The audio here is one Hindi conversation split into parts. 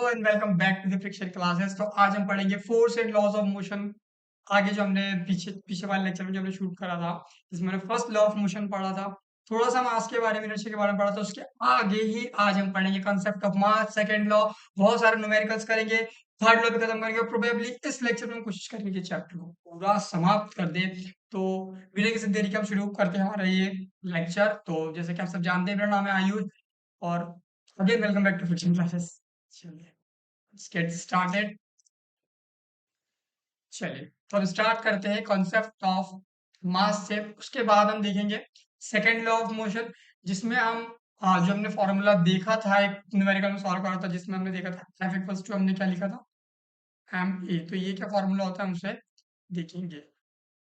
And welcome back to the friction classes. तो आज हम पढ़ेंगे force and laws of motion. आगे जो हमने पीछे पीछे वाले लेक्चर में जो हमने शूट करा था, जिसमें हमने फर्स्ट लॉ ऑफ मोशन पढ़ा था, थोड़ा सा मास के बारे में, इनर्शिया के बारे में पढ़ा था। उसके आगे ही आज हम पढ़ेंगे concept of mass, second law, बहुत सारे न्यूमेरिकल्स करेंगे, थर्ड लॉ भी खत्म करेंगे और प्रोबेबली इस लेक्चर में हम कोशिश करेंगे कि चैप्टर को पूरा समाप्त कर दे। तो बिना किसी देरी के हम शुरू करते हैं हमारा ये लेक्चर। तो जैसे कि आप सब जानते हैं, मेरा नाम है आयुष और again welcome back to friction classes. चलिए लेट्स गेट स्टार्टेड। चलिए तो हम स्टार्ट करते हैं कॉन्सेप्ट ऑफ मास से। उसके बाद हम देखेंगे सेकंड लॉ ऑफ मोशन, जिसमें हम जो हमने फॉर्मूला देखा था, एक न्यूमेरिकल में सॉल्व करा था, जिसमें हमने देखा था एफ इक्वल्स टू, हमने क्या लिखा था, एम ए। तो ये क्या फॉर्मूला होता है हम उसे देखेंगे।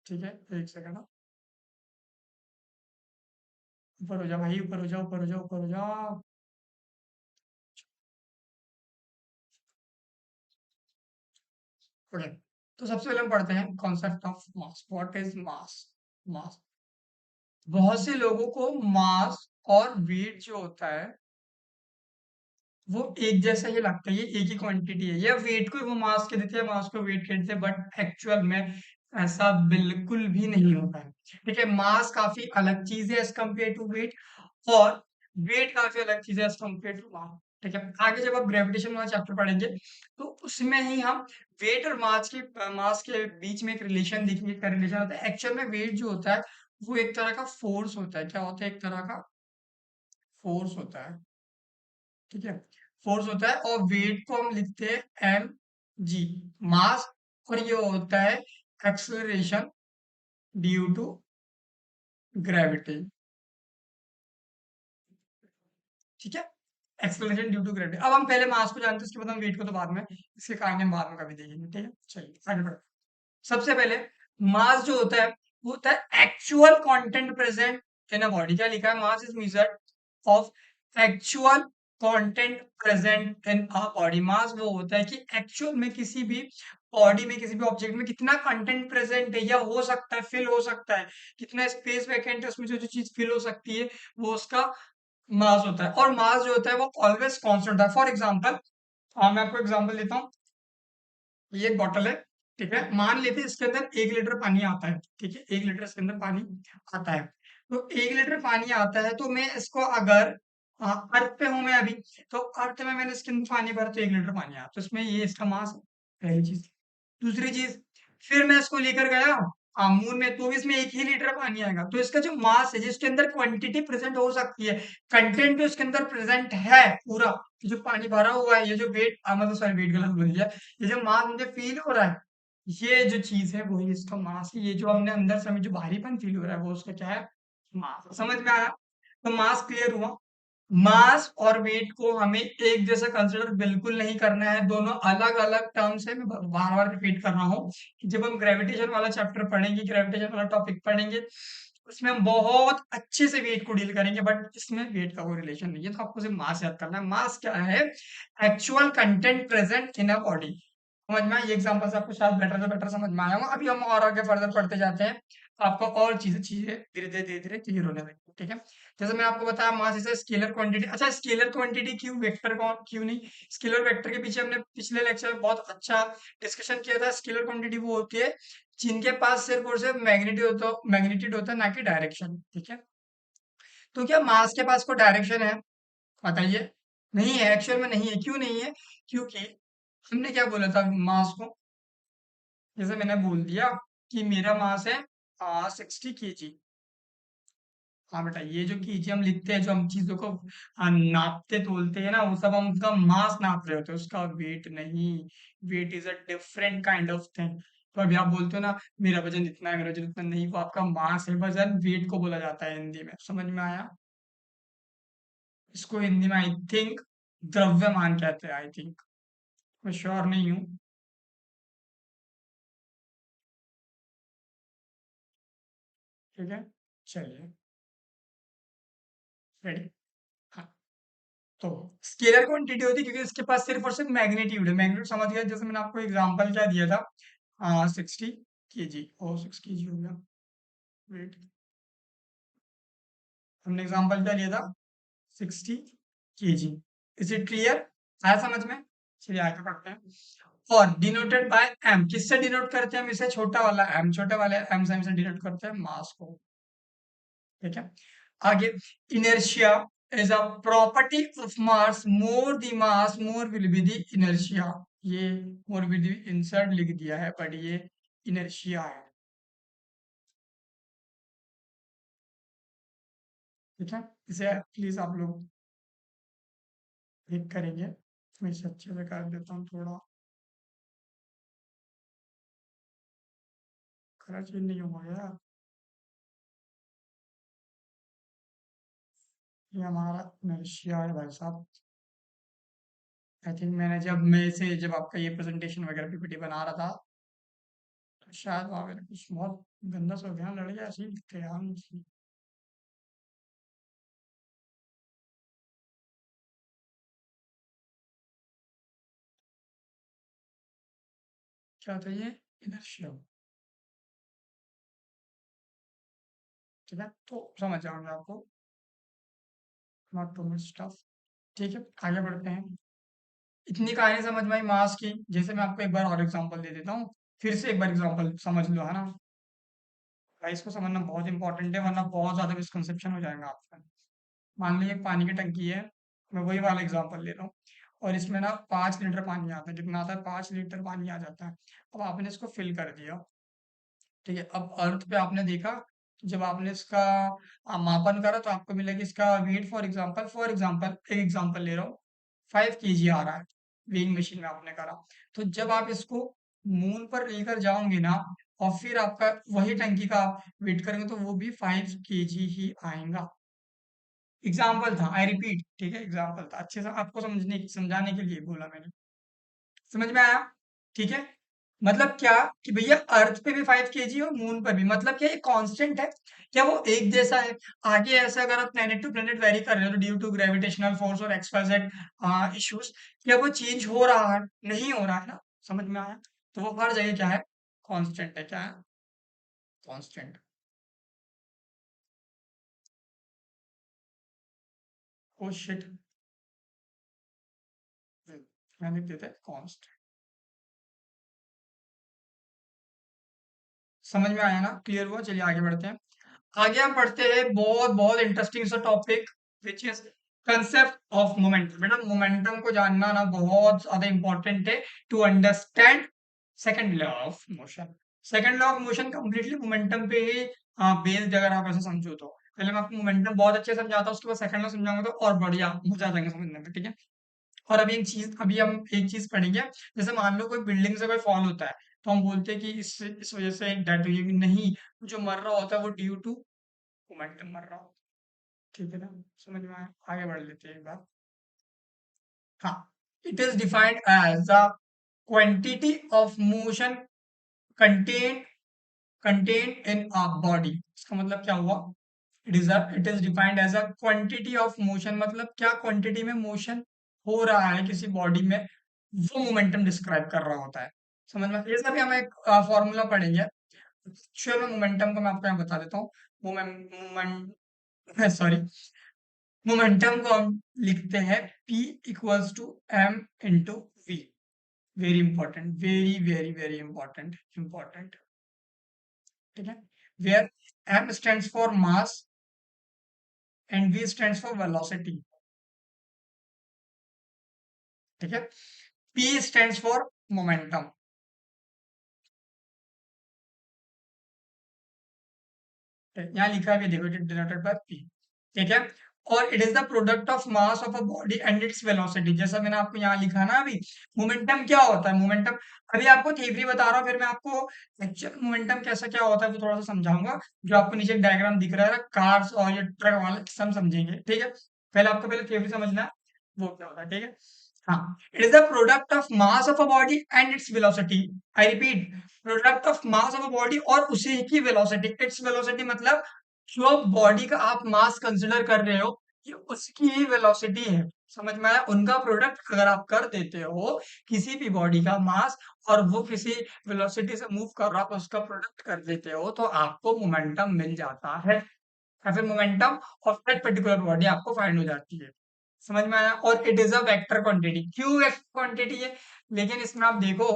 ठीक है, एक सेकंड, ऊपर हो जाओ भाई, ऊपर हो जाओ, ऊपर हो जाओ, ऊपर हो जाओ। ओके, तो सबसे पहले हम पढ़ते हैं concept of mass. What is mass? Mass, बहुत से लोगों को मास और वेट जो होता है वो एक जैसा ही लगता है, ये एक ही क्वांटिटी है, या वेट को वो मास कह देते हैं, मास को वेट कह देते हैं, बट एक्चुअल में ऐसा बिल्कुल भी नहीं होता है। ठीक है, मास काफी अलग चीज है एज कम्पेयर टू वेट, और वेट काफी अलग चीज है एज कम्पेयर टू मास। ठीक है, आगे जब आप ग्रेविटेशन वाला चैप्टर पढ़ेंगे तो उसमें ही हम वेट और मास के बीच में एक रिलेशन देखेंगे। क्या रिलेशन होता है? एक्चुअल में वेट जो होता है वो एक तरह का फोर्स होता है। क्या होता है? एक तरह का फोर्स होता है। ठीक है, फोर्स होता है, और वेट को हम लिखते हैं एम जी, मास। और ये होता है एक्सेलरेशन ड्यू टू ग्रेविटी। ठीक है, एक्सेलरेशन ड्यू टू ग्रेविटी। अब हम पहले मास को जानते हैं, उसके बाद हम वेट को तो बाद में, इसके कारण हम बाद में कभी देखेंगे। ठीक है, चलिए आगे बढ़ो। सबसे पहले मास जो होता है वो होता है actual content present in a body. क्या लिखा है? Mass is measured of actual content present in a body. Mass वो होता है कि एक्चुअल में किसी भी बॉडी में, किसी भी ऑब्जेक्ट में कितना कंटेंट प्रेजेंट है, या हो सकता है, फिल हो सकता है, कितना स्पेस वैकेंट है, उसमें जो जो चीज फिल हो सकती है, वो उसका मास होता है। और मास जो होता है वो ऑलवेज कांस्टेंट है। फॉर एग्जांपल, मैं आपको एग्जांपल देता हूँ। ये एक बॉटल है, ठीक है, मान लेते हैं इसके अंदर 1 लीटर पानी आता है। ठीक है, 1 लीटर इसके अंदर पानी आता है। तो 1 लीटर पानी आता है, तो मैं इसको अगर अर्थ पे हूं मैं अभी, तो अर्थ में मैंने इसके अंदर पानी भरा तो 1 लीटर पानी आया, तो इसमें ये इसका मास है, पहली चीज। दूसरी चीज, फिर मैं इसको लेकर गया मून में, तो भी इसमें 1 ही लीटर पानी आएगा, तो इसका जो मास है, जिसके अंदर क्वांटिटी प्रेजेंट हो सकती है, कंटेंट जो इसके अंदर प्रेजेंट है पूरा, जो पानी भरा हुआ है, ये जो वेट, मतलब सॉरी वेट गलत बोल दिया, ये जो मास मुझे फील हो रहा है, ये जो चीज है वही इसका मास है। ये जो हमने अंदर से हमें जो भारीपन फील हो रहा है वो उसका क्या है? मास। समझ में आया? तो मास क्लियर हुआ। मास और वेट को हमें एक जैसा कंसिडर बिल्कुल नहीं करना है, दोनों अलग अलग टर्म्स है। मैं बार बार रिपीट कर रहा हूँ कि जब हम ग्रेविटेशन वाला चैप्टर पढ़ेंगे, ग्रेविटेशन वाला टॉपिक पढ़ेंगे, उसमें हम बहुत अच्छे से वेट को डील करेंगे, बट इसमें वेट का कोई रिलेशन नहीं है। तो आपको सिर्फ मास याद करना है। मास क्या है? Actual content present in a body. समझ में आया? ये एग्जांपल से आपको शायद बेटर से बेटर समझ में आया होगा। अभी हम और आगे फर्दर पढ़ते जाते हैं, तो आपको और चीजें चीजें धीरे धीरे क्लियर होने लगेगी। ठीक है, जैसे मैंने आपको बताया मास इज स्केलर क्वांटिटी। अच्छा, स्केलर क्वांटिटी क्यों, वेक्टर क्यों नहीं? स्केलर वेक्टर के पीछे हमने पिछले लेक्चर में बहुत अच्छा डिस्कशन किया था। स्केलर क्वांटिटी वो होती है जिनके पास सिर्फ और सिर्फ मैग्नीट्यूड होता है, ना कि डायरेक्शन। ठीक है, तो क्या मास के पास कोई डायरेक्शन है? बताइए। नहीं है, एक्चुअल में नहीं है। क्यों नहीं है? क्योंकि हमने क्या बोला था मास को, जैसे मैंने बोल दिया कि मेरा मास है 60 kg। हाँ बेटा, ये जो कीजिए हम लिखते हैं, जो हम चीजों को नापते तोलते हैं ना, वो सब हम उसका मास नाप रहे होते हैं, उसका वेट नहीं। Weight is a different kind of thing. तो अभी आप बोलते हो ना मेरा वजन इतना है, मेरा वजन इतना नहीं, वो आपका मास है। वजन वेट को बोला जाता है हिंदी में। समझ में आया? इसको हिंदी में आई थिंक द्रव्यमान कहते हैं, आई थिंक, मैं श्योर नहीं हूँ। ठीक है, चलिए, रेडी। हाँ, तो स्केलर क्वांटिटी होती है क्योंकि इसके पास सिर्फ और सिर्फ मैग्नीट्यूड है। मैग्नीट्यूड समझ गया? जैसे मैंने आपको एग्जांपल क्या दिया था, 60 kg, ओ 6 kg हो गया। वेट, हमने एग्जांपल क्या लिया था? 60 kg। Is it clear? आया समझ में? चलिए आगे बढ़ते हैं। और डिनोटेड बाय एम, किससे डिनोट करते हैं हम इसे? छोटा वाला एम, छोटे वाले एम से हम डिनोट करते हैं मास को। ठीक है, आगे inertia is a property of mass, more the mass more will be the inertia. ये मोर विल बी इंसर्ट लिख दिया है बट ये इनर्शिया है। ठीक है, इसे प्लीज आप लोग ठीक करेंगे। मैं इसे अच्छे से कर देता हूँ थोड़ा, खरा चीज नहीं हो गया। ये हमारा इनर्शिया है भाई साहब। आई थिंक मैंने जब आपका ये प्रेजेंटेशन वगैरह पीपीटी बना रहा था, तो शायद वहाँ मैंने कुछ बहुत गंदा सा हो गया, लड़के ऐसे ही लिखते हैं हम। क्या था ये? इनर्शिया। ठीक है, तो समझ जाऊंगा आपको, नॉट टू मच स्टफ। ठीक है, आगे बढ़ते हैं। इतनी कहानी समझ में आई मास की, जैसे मैं आपको एक बार और एग्जांपल दे देता हूँ, फिर से एक बार एग्जांपल समझ लो, है ना? भाई इसको समझना बहुत इंपॉर्टेंट है, वरना बहुत ज्यादा मिसकंसेप्शन हो जाएगा आपका। मान लीजिए एक पानी की टंकी है, मैं वही वाला एग्जांपल ले रहा हूँ, और इसमें ना 5 लीटर पानी आता है। कितना आता है? 5 लीटर पानी आ जाता है। अब आपने इसको फिल कर दिया। ठीक है, अब अर्थ पे आपने देखा, जब आपने इसका मापन करा तो आपको मिलेगा इसका वेट, फॉर एग्जांपल एक एग्जांपल ले रहा हूँ, 5 kg आ रहा है। वेइंग मशीन में आपने करा, तो जब आप इसको मून पर लेकर जाओगे ना, और फिर आपका वही टंकी का आप वेट करेंगे, तो वो भी 5 kg ही आएगा। एग्जाम्पल था, आई रिपीट, ठीक है, एग्जाम्पल था, अच्छे से आपको समझाने के लिए बोला मैंने। समझ में आया? ठीक है, मतलब क्या कि भैया अर्थ पे भी 5 kg और मून पर भी, मतलब क्या ये कांस्टेंट है? क्या वो एक जैसा है? आगे ऐसा अगर आप प्लेनेट टू प्लेनेट वेरी कर रहे हो, तो ड्यू टू ग्रेविटेशनल फोर्स और XYZ इश्यूज, क्या वो चेंज हो रहा है? नहीं हो रहा है ना। समझ में आया? तो वो हर जगह क्या है? कांस्टेंट है। क्या है? कांस्टेंट। ओ शिट, मैंने लिख देता है कांस्टेंट। समझ में आया ना? क्लियर हुआ? चलिए आगे बढ़ते हैं। आगे हम पढ़ते हैं बहुत बहुत इंटरेस्टिंग सा topic, which is concept of momentum. बेटा मोमेंटम को जानना ना बहुत ज्यादा इंपॉर्टेंट है to understand second law of motion. Second law of motion completely momentum पे ही बेस्ड, अगर आप ऐसा समझो तो। पहले मैं आपको मोमेंटम बहुत अच्छे से समझाता हूँ, उसके बाद सेकंड लॉ समझाऊंगा तो और बढ़िया मजा आ जाएगा समझने में। ठीक है, और अभी हम एक चीज पढ़ेंगे। जैसे मान लो कोई बिल्डिंग से कोई फॉल होता है, तो हम बोलते हैं कि इस वजह से डेथ हुई है। नहीं, जो मर रहा होता है वो ड्यू टू मोमेंटम मर रहा होता है। ठीक है ना? समझ में आया? आगे बढ़ लेते हैं एक बार। हाँ, it is defined as the quantity of motion content content in a body. इसका मतलब क्या हुआ? It is defined as a quantity of motion, मतलब क्या क्वांटिटी में मोशन हो रहा है किसी बॉडी में, वो मोमेंटम डिस्क्राइब कर रहा होता है। समझ में? ये सभी हम एक फॉर्मूला पढ़ेंगे। एक्चुअल में मोमेंटम को मैं आपको यहाँ बता देता हूँ। मोमेंट सॉरी, मोमेंटम को हम लिखते हैं P equals to M into V. Very important, very very very important, important. ठीक है, where M stands for mass and V stands for velocity. ठीक है, P स्टैंड्स फॉर मोमेंटम। यहाँ लिखा है भी, देखो, डिनोटेड बाय P। ठीक है, और it is the product of mass of a body and its velocity. जैसा मैंने आपको यहाँ लिखा ना अभी, मोमेंटम क्या होता है? मोमेंटम अभी आपको थ्योरी बता रहा हूँ, फिर मैं आपको एक्चुअल मोमेंटम कैसा क्या होता है वो थोड़ा सा समझाऊंगा। जो आपको नीचे डायग्राम दिख रहा है ना, कार्स और ये ट्रक वाले, सब समझेंगे। ठीक है, पहले थ्योरी समझना है वो क्या होता है। ठीक है, हाँ, it is the product of mass of a body and its velocity. I repeat, product of mass of a body और उसी की वेलोसिटी। इट्स वेलोसिटी मतलब जो बॉडी का आप मास कंसिडर कर रहे हो, ये उसकी ही वेलोसिटी है। समझ में आया? उनका प्रोडक्ट अगर आप कर देते हो, किसी भी बॉडी का मास, और वो किसी वेलोसिटी से मूव कर रहा, आप उसका प्रोडक्ट कर देते हो, तो आपको मोमेंटम मिल जाता है, या फिर momentum of that particular body आपको फाइंड हो जाती है। समझ में आया? और it is a vector quantity. क्यों वेक्टर क्वांटिटी है? लेकिन इसमें आप देखो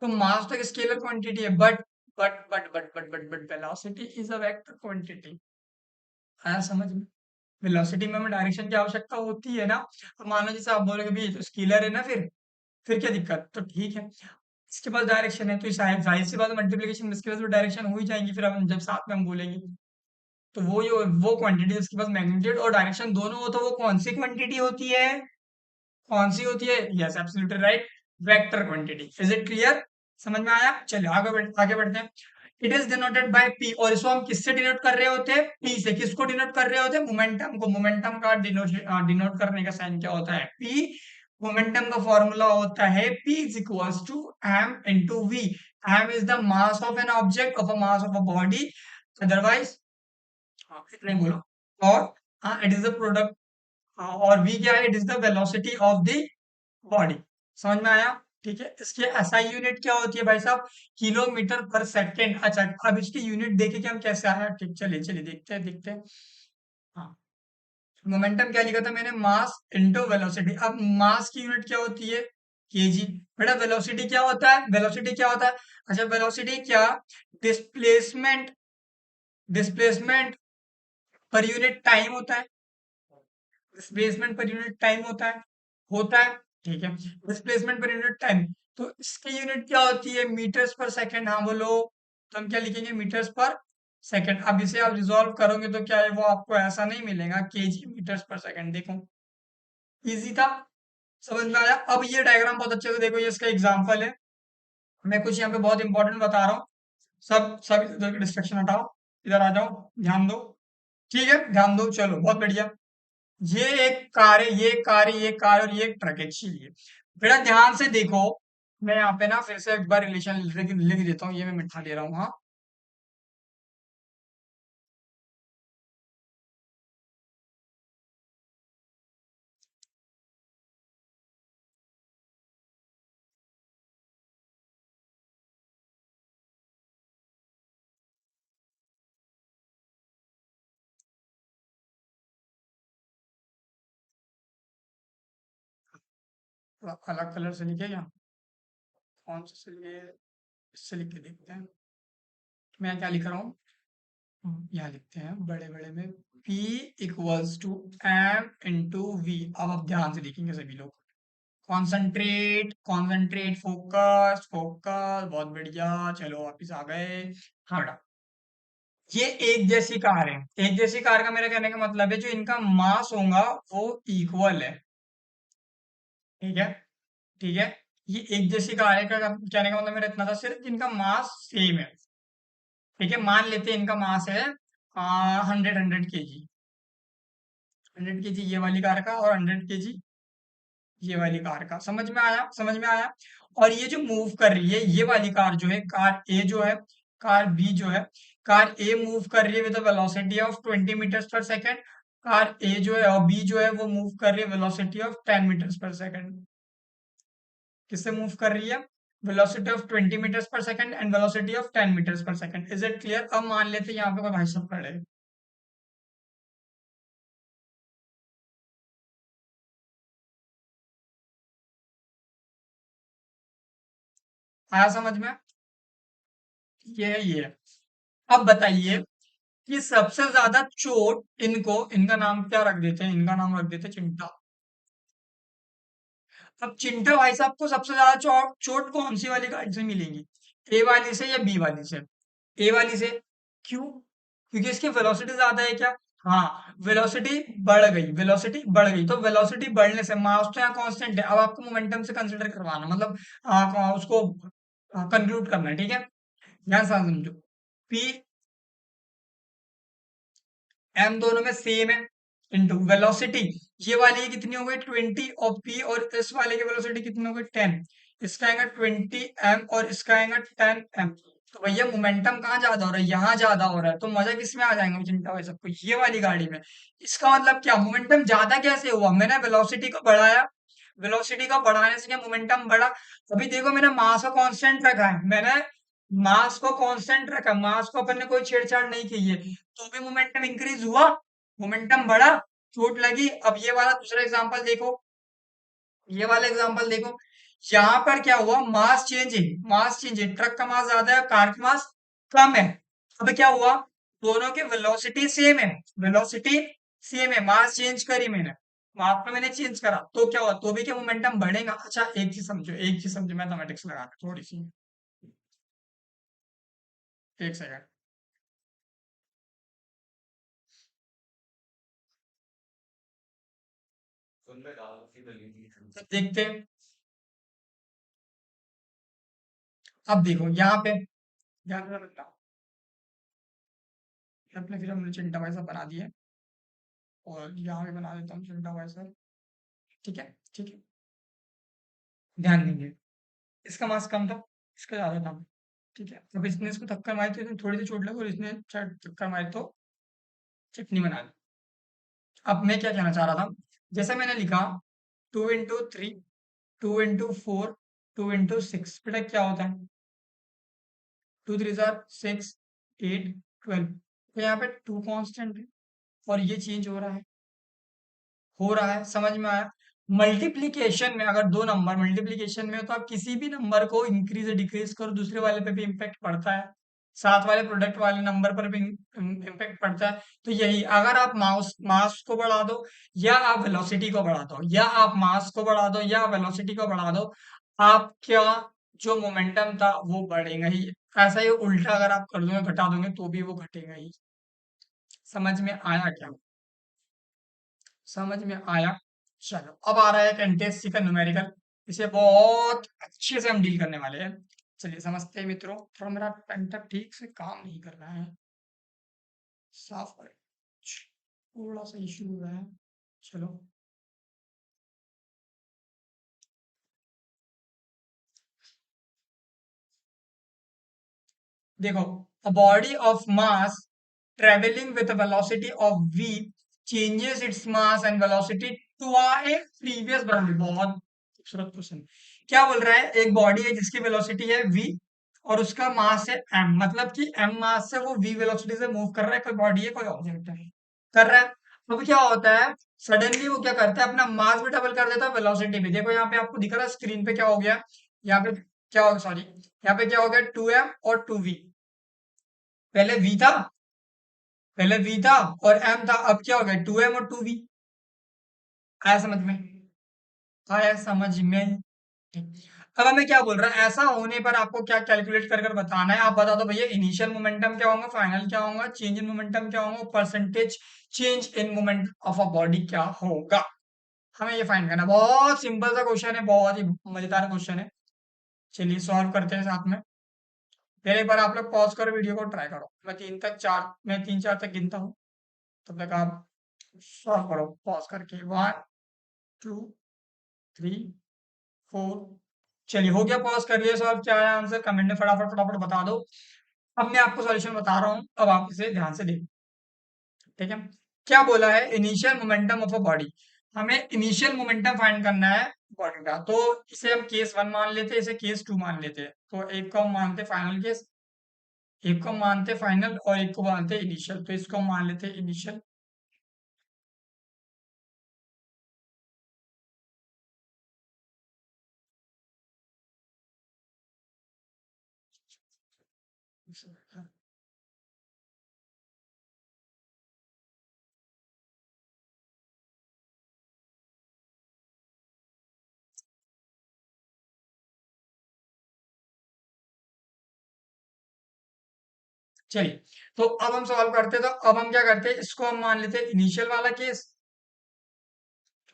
तो मास तो एक स्केलर क्वांटिटी है, but velocity is a vector quantity. आया समझ में? वेलोसिटी में हमें डायरेक्शन की आवश्यकता होती है ना। अब मान लो जैसे आप बोलोगे भाई ये तो स्केलर है ना, फिर क्या दिक्कत? तो ठीक है, इसके पास डायरेक्शन है तो शायद जाहिर सी बात है मल्टीप्लिकेशन इसके पास डायरेक्शन हो ही जाएंगी, फिर हम जब साथ में हम बोलेंगे तो वो क्वांटिटी जिसके पास मैग्नीट्यूड और डायरेक्शन दोनों हो तो वो कौन सी क्वांटिटी होती है? कौन सी होती है? Yes absolutely right, vector quantity. Is it clear? समझ में आया? चलिए आगे बढ़ते हैं। It is denoted by P, और इसको हम किससे डिनोट कर रहे होते हैं? पी से। किसको डिनोट कर रहे होते हैं? मोमेंटम को। मोमेंटम का डिनोट करने का साइन क्या होता है? पी। मोमेंटम का फॉर्मूला होता है P is equals to m into V. m is the mass of an object of a mass of a body, otherwise इतने बोलो। और इट इज द प्रोडक्ट, और v क्या है? It is the velocity of the body. समझ में आया? ठीक है, इसकी एसआई यूनिट क्या होती है भाई साहब? किलोमीटर पर सेकंड। अच्छा, अब इसकी यूनिट देखे कि हम कैसे आया। ठीक, चलिए चलिए देखते हैं। हाँ, मोमेंटम क्या लिखा था मैंने? Mass into velocity. अब मास की यूनिट क्या होती है? केजी। बेटा वेलोसिटी क्या होता है? वेलोसिटी क्या होता है? अच्छा, वेलोसिटी क्या? Displacement, displacement per unit time होता है। डिस्प्लेसमेंट पर यूनिट टाइम होता है। ठीक है, डिस्प्लेसमेंट पर यूनिट टाइम। तो इसकी यूनिट क्या होती है? Metres per second. हाँ बोलो। तो हम क्या लिखेंगे? Metres per second. अब इसे आप रिजॉल्व करोगे तो क्या है, वो आपको ऐसा नहीं मिलेगा, केजी मीटर्स पर सेकंड। देखो इजी था, समझ में आया? अब ये डायग्राम बहुत अच्छे से देखो, ये इसका एग्जांपल है। मैं कुछ यहाँ पे बहुत इंपॉर्टेंट बता रहा हूँ। सब सब इधर की डिस्ट्रक्शन हटाओ, इधर आ जाओ, ध्यान दो। ठीक है, ध्यान दो, चलो बहुत बढ़िया। ये एक कार है, ये एक कार है, ये एक कार और ये एक ट्रक है। चलिए बेटा ध्यान से देखो, मैं यहाँ पे ना फिर से एक बार रिलेशन लिख देता हूँ, ये मैं मिठा ले रहा हूँ। हाँ, थोड़ा अलग कलर से लिखे क्या? कौन से लिए? इससे लिख के देखते हैं। मैं क्या लिख रहा हूँ? यहाँ लिखते हैं बड़े बड़े में, P equals to M into V. अब आप ध्यान से देखेंगे सभी लोग। कॉन्सेंट्रेट, कॉन्सेंट्रेट, फोकस, फोकस, बहुत बढ़िया। चलो वापिस आ गए। हाँ बेटा, ये एक जैसी कार है। एक जैसी कार का मेरा कहने का मतलब है जो इनका मास होगा वो इक्वल है। ठीक है, ठीक है, ये एक जैसी कार है का कहने का मतलब मेरा इतना था सिर्फ, इनका मास सेम है। ठीक है, मान लेते हैं इनका मास है 100 100 केजी ये वाली कार का, और 100 केजी ये वाली कार का। समझ में आया? समझ में आया? और ये जो मूव कर रही है ये वाली कार जो है, कार ए जो है, कार बी जो है, कार ए मूव कर रही है with velocity of 20 metres per second. Car ए जो है और बी जो है वो मूव कर रही है velocity of 10 metres per second. किससे मूव कर रही है? Velocity of 20 metres per second and velocity of 10 metres per second. Is it clear? अब मान लेते हैं यहाँ पे कोई भाई साहब खड़े हैं। आया समझ में? ये है। अब बताइए कि सबसे ज्यादा चोट इनका नाम क्या रख देते हैं? इनका नाम रख देते हैं चिंटा। अब चिंटा भाई साहब को सबसे ज्यादा चोट कौन सी वाली गाड़ी से मिलेगी? ए वाली से या बी वाली से? ए वाली से। क्यों? क्योंकि इसकी वेलोसिटी ज्यादा है क्या? हाँ, वेलोसिटी बढ़ गई, वेलोसिटी बढ़ गई। तो वेलोसिटी बढ़ने से मास तो यहाँ कांस्टेंट है। अब आपको मोमेंटम से कंसीडर करवाना, मतलब उसको कंक्लूड करना है। ठीक है, ध्यान से समझो। पी एम दोनों में सेम है, इनटू वेलोसिटी ये वाली की कितनी हो गई 20, और पी और इस वाले की वेलोसिटी कितनी हो गई 10। इसका आएगा 20 m और इसका आएगा 10 m। तो भैया मोमेंटम कहाँ ज्यादा हो रहा है? यहाँ ज्यादा हो रहा है। तो मजा किस में आ जाएगा चिंता भाई सबको? ये वाली गाड़ी में। इसका मतलब क्या? मोमेंटम ज्यादा कैसे हुआ? मैंने वेलोसिटी को बढ़ाया, वेलोसिटी का बढ़ाने से क्या मोमेंटम बढ़ा? अभी देखो मैंने मास को कांस्टेंट रखा है, मैंने मास को कांस्टेंट रखा, मास को अपन ने कोई छेड़छाड़ नहीं की है, तो भी मोमेंटम इंक्रीज हुआ, मोमेंटम बढ़ा। चोट लगी। अब ये वाला दूसरा एग्जांपल देखो, ये वाला एग्जांपल देखो, यहाँ पर क्या हुआ, मास चेंज है, मास चेंज है, ट्रक का मास ज्यादा है, कार का मास कम है। अब क्या हुआ, दोनों की वेलोसिटी सेम है, वेलोसिटी सेम है, मास चेंज करी मैंने, मास में मैंने चेंज करा, तो क्या हुआ, तो भी क्या मोमेंटम बढ़ेगा। अच्छा एक चीज समझो, एक चीज समझो, मैथमेटिक्स लगा के थोड़ी सी, एक सेकंड। तो देखते हैं, अब देखो यहाँ पे, ध्यान से समझना, अपने फिर हमने चिंटा भाई साहब बना दिए, और यहाँ पे बना देता हूँ चिंटा भाई साहब। ठीक है, ठीक है, ध्यान देंगे, इसका मास कम था, इसका ज्यादा था। ठीक है, अब इसने इसको धक्का मारी तो इसमें थोड़ी सी चोट लगी, और इसने शायद धक्का मारी तो चटनी बना दी। अब मैं क्या कहना चाह रहा था, जैसे मैंने लिखा 2 into 3, 2 into 4, 2 into 6, बेटा क्या होता है, 2 3 6, 8 12, तो यहाँ पे 2 कांस्टेंट है, और ये चेंज हो रहा है, समझ में आया। मल्टीप्लीकेशन में अगर दो नंबर मल्टीप्लीकेशन में हो, तो आप किसी भी नंबर को इंक्रीज या डिक्रीज करो, दूसरे वाले पे भी इम्पैक्ट पड़ता है, साथ वाले प्रोडक्ट वाले नंबर पर भी इम्पैक्ट पड़ता है। तो यही, अगर आप मास मास को बढ़ा दो, या आप वेलोसिटी को बढ़ा दो, या आप मास को बढ़ा दो, या वेलोसिटी को बढ़ा दो, आपका जो मोमेंटम था वो बढ़ेगा ही। ऐसा ही उल्टा अगर आप कर दोगे, घटा दोगे, तो भी वो घटेगा ही। समझ में आया क्या, समझ में आया। चलो अब आ रहा है एक एनटीएससी का न्यूमेरिकल, इसे बहुत अच्छे से हम डील करने वाले हैं। चलिए समझते हैं मित्रों, थोड़ा मेरा पेंटअप ठीक से काम नहीं कर रहा है, साफ करें, थोड़ा सा इशू हो रहा है। चलो देखो, a body of mass traveling with a velocity of v changes its mass and velocity to a previous value। बहुत खूबसूरत क्वेश्चन, क्या बोल रहा है, एक बॉडी है जिसकी वेलोसिटी है v, और उसका मास है m, मतलब कि m मास से वो v वेलोसिटी से मूव कर रहा है, कोई बॉडी है, कोई ऑब्जेक्ट है, कर रहा है। तो क्या होता है, सडनली वो क्या करता है, अपना मास भी डबल कर देता है, वेलोसिटी भी। देखो यहाँ पे आपको दिख रहा है स्क्रीन पे क्या हो गया, यहाँ पे क्या हो, सॉरी, यहाँ पे क्या हो गया, 2m और 2v, पहले v था, पहले v था और m था, अब क्या हो गया, 2m और 2v। आया समझ में, आया समझ में। ठीक। अब हमें क्या बोल रहा है, ऐसा होने पर आपको क्या कैलकुलेट कर कर बताना है, आप बता दो भैया, इनिशियल मोमेंटम क्या होगा, फाइनल क्या होगा, चेंज इन मोमेंटम क्या होगा, percentage change in moment of a body क्या होगा। हमें ये फाइंड करना है। बहुत सिंपल सा क्वेश्चन है, बहुत ही मजेदार क्वेश्चन है। चलिए सॉल्व करते हैं साथ में। पहले एक बार आप लोग पॉज करो, वीडियो को ट्राई करो, मैं 3 4 तक गिनता हूँ, तब तक आप सॉल्व करो पॉज करके। 1 2 3 4। चलिए हो गया, पॉज कर लिया, सॉल्व क्या है आंसर, कमेंट में फटाफट फटाफट बता दो। अब मैं आपको सॉल्यूशन बता रहा हूँ, अब आप इसे ध्यान से देखो। ठीक है, क्या बोला है, initial momentum of a body, हमें इनिशियल मोमेंटम फाइंड करना है बॉडी का। तो इसे हम केस 1 मान लेते हैं, इसे केस 2 मान लेते हैं, तो एक को हम मानते फाइनल केस, एक को हम मानते फाइनल, और एक को मानते इनिशियल, तो इसको हम मान लेते इनिशियल। चलिए, तो अब हम सॉल्व करते हैं, तो अब हम क्या करते हैं, इसको हम मान लेते हैं इनिशियल वाला केस,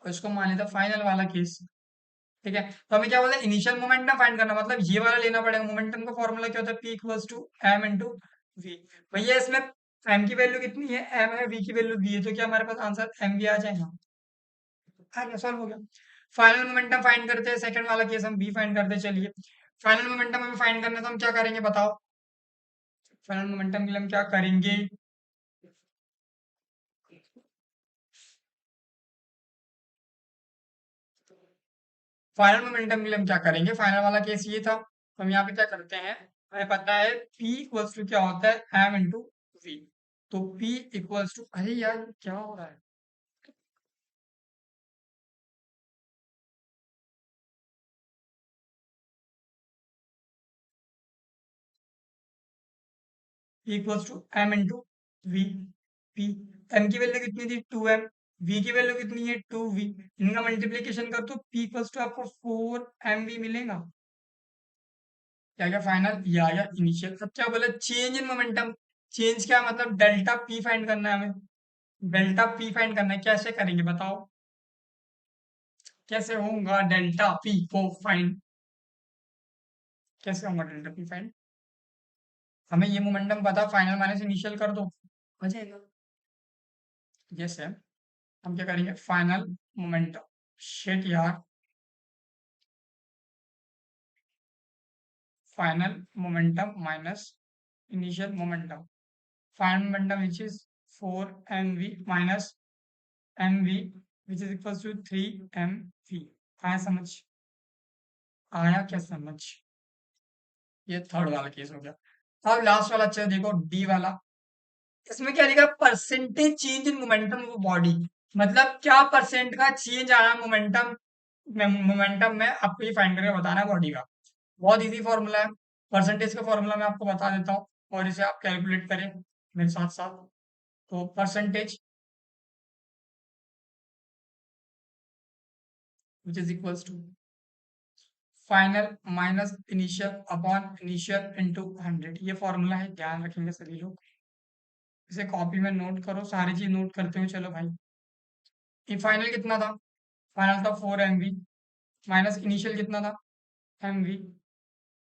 और इसको मान लेते हैं फाइनल वाला केस। ठीक है, तो हमें क्या बोलते हैं, इनिशियल मोमेंटम फाइंड करना, मतलब ये वाला लेना पड़ेगा। मोमेंटम का फॉर्मूला क्या होता है, P equals to M into V. भैया इसमें एम की वैल्यू कितनी है, एम है, वी की वैल्यू वी है, तो क्या हमारे पास आंसर एम वी आ जाएगा। आ गया, सॉल्व हो गया। फाइनल मोमेंटम फाइंड करते हैं, सेकंड वाला केस हम वी फाइंड करते हैं। चलिए, फाइनल मोमेंटम हमें फाइंड करना है, तो हम क्या करेंगे बताओ, फाइनल मोमेंटम के लिए हम क्या करेंगे, फाइनल मोमेंटम के लिए हम क्या करेंगे, फाइनल वाला केस ये था, तो हम यहाँ पे क्या करते हैं, हमें पता है P इक्वल्स टू क्या होता है, एम इंटू वी। तो P इक्वल्स टू, अरे यार क्या हो रहा है, equals to M into V. P M की वैल्यू कितनी थी 2m, वी की वैल्यू कितनी है 2v, इनका मल्टीप्लीकेशन कर तो p इक्वल्स टू आपको 4mv मिलेगा। क्या क्या फाइनल या इनिशियल। सब क्या बोला चेंज इन मोमेंटम। चेंज क्या मतलब डेल्टा पी फाइंड करना है हमें। डेल्टा पी फाइंड करना है, कैसे करेंगे बताओ, कैसे होगा डेल्टा पी को फाइंड, कैसे होगा डेल्टा पी फाइंड। हमें ये मोमेंटम पता, फाइनल माइनस इनिशियल कर दो हो जाएगा। यस है, हम क्या करेंगे फाइनल मोमेंटम, शिट यार, final momentum minus initial momentum, final momentum which is 4mv minus mv which is equal to 3mv। आया समझ, आया क्या समझ। ये थर्ड वाला केस हो गया। अब लास्ट वाला अच्छा देखो डी वाला। इसमें क्या लिखा percentage change in momentum of body, मतलब क्या परसेंट का चेंज आया मोमेंटम में, मोमेंटम में आपको ये फाइंड करके बताना है बॉडी का। बहुत इजी फॉर्मूला है, परसेंटेज का फॉर्मूला मैं आपको बता देता हूँ और इसे आप कैलकुलेट करें मेरे साथ साथ। तो percentage which is equals to final minus initial upon initial into 100। ये फॉर्मूला है, ध्यान रखेंगे सभी लोग। इसे कॉपी में नोट करो, सारी चीज नोट करते हुए चलो भाई। ये फाइनल कितना था, फाइनल था 4mv माइनस इनिशियल कितना था mv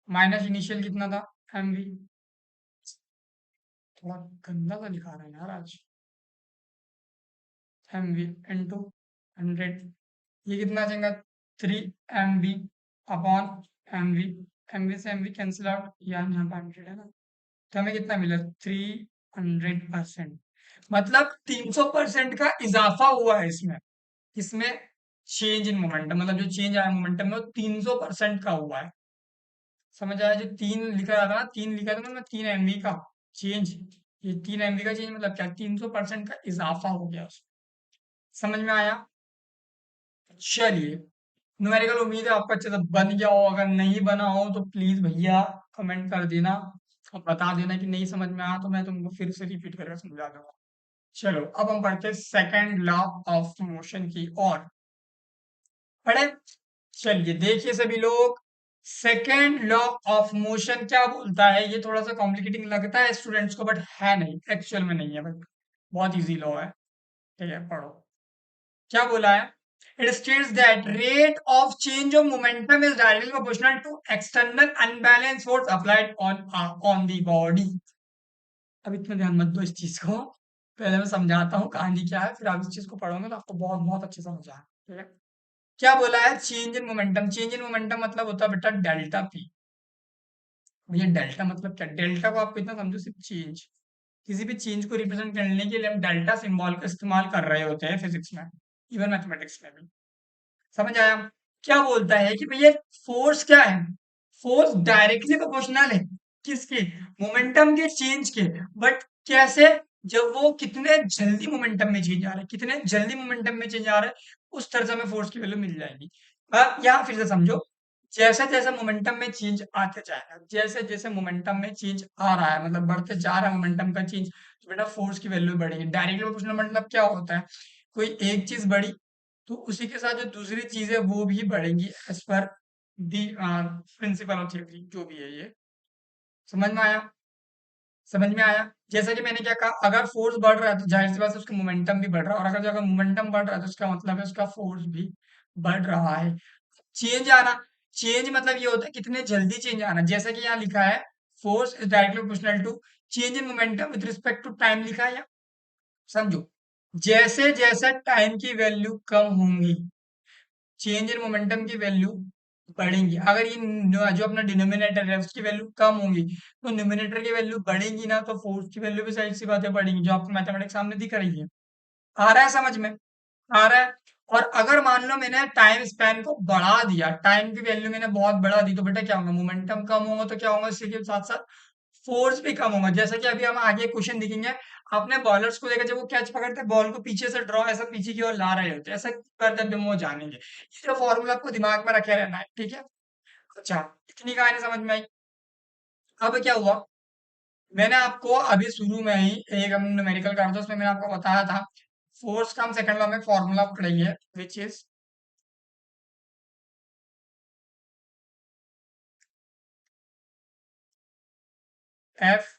माइनस इनिशियल कितना था mv। थोड़ा गंदा सा लिखा रहा है यार आज। mv इंटू 100, ये कितना आ जाएगा 3mv अपॉन mv, mv से mv कैंसिल आउट, यहाँ पे 100 है ना, तो हमें कितना मिला 300%। मतलब 300% का इजाफा हुआ है इसमें, इसमें चेंज इन मोमेंटम, मतलब जो चेंज आया मोमेंटम में वो 300% का हुआ है। समझ आया, जो तीन लिखा था ना, तीन लिखा था ना मैं, 3mv का चेंज, ये 3mv का चेंज मतलब क्या 300% का इजाफा हो गया उसमें। समझ में आया। चलिए, न्यूमेरिकल उम्मीद है आपका अच्छे से बन गया हो, अगर नहीं बना हो तो प्लीज भैया कमेंट कर देना और बता देना कि नहीं समझ में आया, तो मैं तुमको फिर से रिपीट करके समझा दूंगा। चलो अब हम पढ़ते हैं सेकंड लॉ ऑफ मोशन की और पढ़े। चलिए देखिए सभी लोग, सेकेंड लॉ ऑफ मोशन क्या बोलता है। ये थोड़ा सा कॉम्प्लिकेटिंग लगता है स्टूडेंट्स को, बट है नहीं, एक्चुअल में नहीं है भाई, बहुत इजी लॉ है। ठीक है पढ़ो, क्या बोला है। It states that rate of change of momentum is directly proportional to external unbalance force applied on on the body. अब इतना ध्यान मत दो इस चीज को, पहले मैं समझाता हूँ कहानी क्या है, फिर आप इस चीज को पढ़ोगे तो आपको बहुत बहुत अच्छे समझ आए। ठीक है, क्या बोला है change in momentum. Change in momentum मतलब होता है बेटा डेल्टा पी। भैया डेल्टा मतलब क्या, डेल्टा को आप इतना समझो सिर्फ चेंज, किसी भी चेंज को रिप्रेजेंट करने के लिए हम डेल्टा सिंबल का इस्तेमाल कर रहे होते हैं फिजिक्स में, इवन मैथमेटिक्स में भी। समझ आया। क्या बोलता है कि भैया फोर्स क्या है, फोर्स डायरेक्टली प्रोपोर्शनल है किसके, मोमेंटम के चेंज के। बट कैसे, जब वो कितने जल्दी मोमेंटम में चेंज आ रहा है, कितने जल्दी मोमेंटम में चेंज आ रहा है, उस तरह से हमें फोर्स की वैल्यू मिल जाएगी। यहाँ फिर से समझो, जैसे जैसे मोमेंटम में चेंज आते जाएगा, जैसे जैसे मोमेंटम में चेंज आ रहा है, मतलब बढ़ते जा रहा है मोमेंटम का चेंज, तो बेटा फोर्स की वैल्यू बढ़ेगी। डायरेक्टली प्रोपोर्शनल मतलब क्या होता है, कोई एक चीज बढ़ी तो उसी के साथ जो दूसरी चीज है वो भी बढ़ेंगी as per the principle of theory, जो भी है ये। समझ में आया, समझ में आया। जैसा कि मैंने क्या कहा, अगर फोर्स बढ़ रहा है तो जाहिर सी बात है उसका मोमेंटम भी बढ़ रहा है, और अगर अगर मोमेंटम बढ़ रहा है तो उसका मतलब है उसका फोर्स भी बढ़ रहा है। चेंज आना, चेंज मतलब ये होता है कितने जल्दी चेंज आना, जैसा कि यहाँ लिखा है force is directly proportional to change in momentum with respect to time, लिखा है। समझो, जैसे जैसे टाइम की वैल्यू कम होंगी चेंज इन मोमेंटम की वैल्यू बढ़ेंगी। अगर ये जो अपना डिनोमिनेटर है उसकी वैल्यू कम होगी तो न्यूमिनेटर की वैल्यू बढ़ेगी ना, तो फोर्स की वैल्यू भी साइड सी बातें बढ़ेंगी, जो आपको मैथमेटिक्स सामने दिख रही है। आ रहा है समझ में, आ रहा है। और अगर मान लो मैंने टाइम स्पैन को बढ़ा दिया, टाइम की वैल्यू मैंने बहुत बढ़ा दी, तो बेटा क्या होगा, मोमेंटम कम होगा, तो क्या होगा इसी के साथ साथ फोर्स भी कम होगा। जैसे कि अभी हम आगे क्वेश्चन देखेंगे, आपने बॉलर्स को देखा जब वो कैच पकड़ते हैं बॉल को पीछे से ड्रॉ ऐसा पीछे की ओर ला रहे होते हैं, ऐसा करते हैं वो जानेंगे। ये जो फॉर्मूला आपको दिमाग में रखे रहना है, ठीक है। अच्छा, इतनी कहानी समझ में आई। अब क्या हुआ, मैंने आपको अभी शुरू में ही एक हम न्यूमेरिकल कर दो, उसमें मैंने आपको बताया था फोर्स का हम सेकंड लॉ में फॉर्मूला पढ़ेंगे, which is F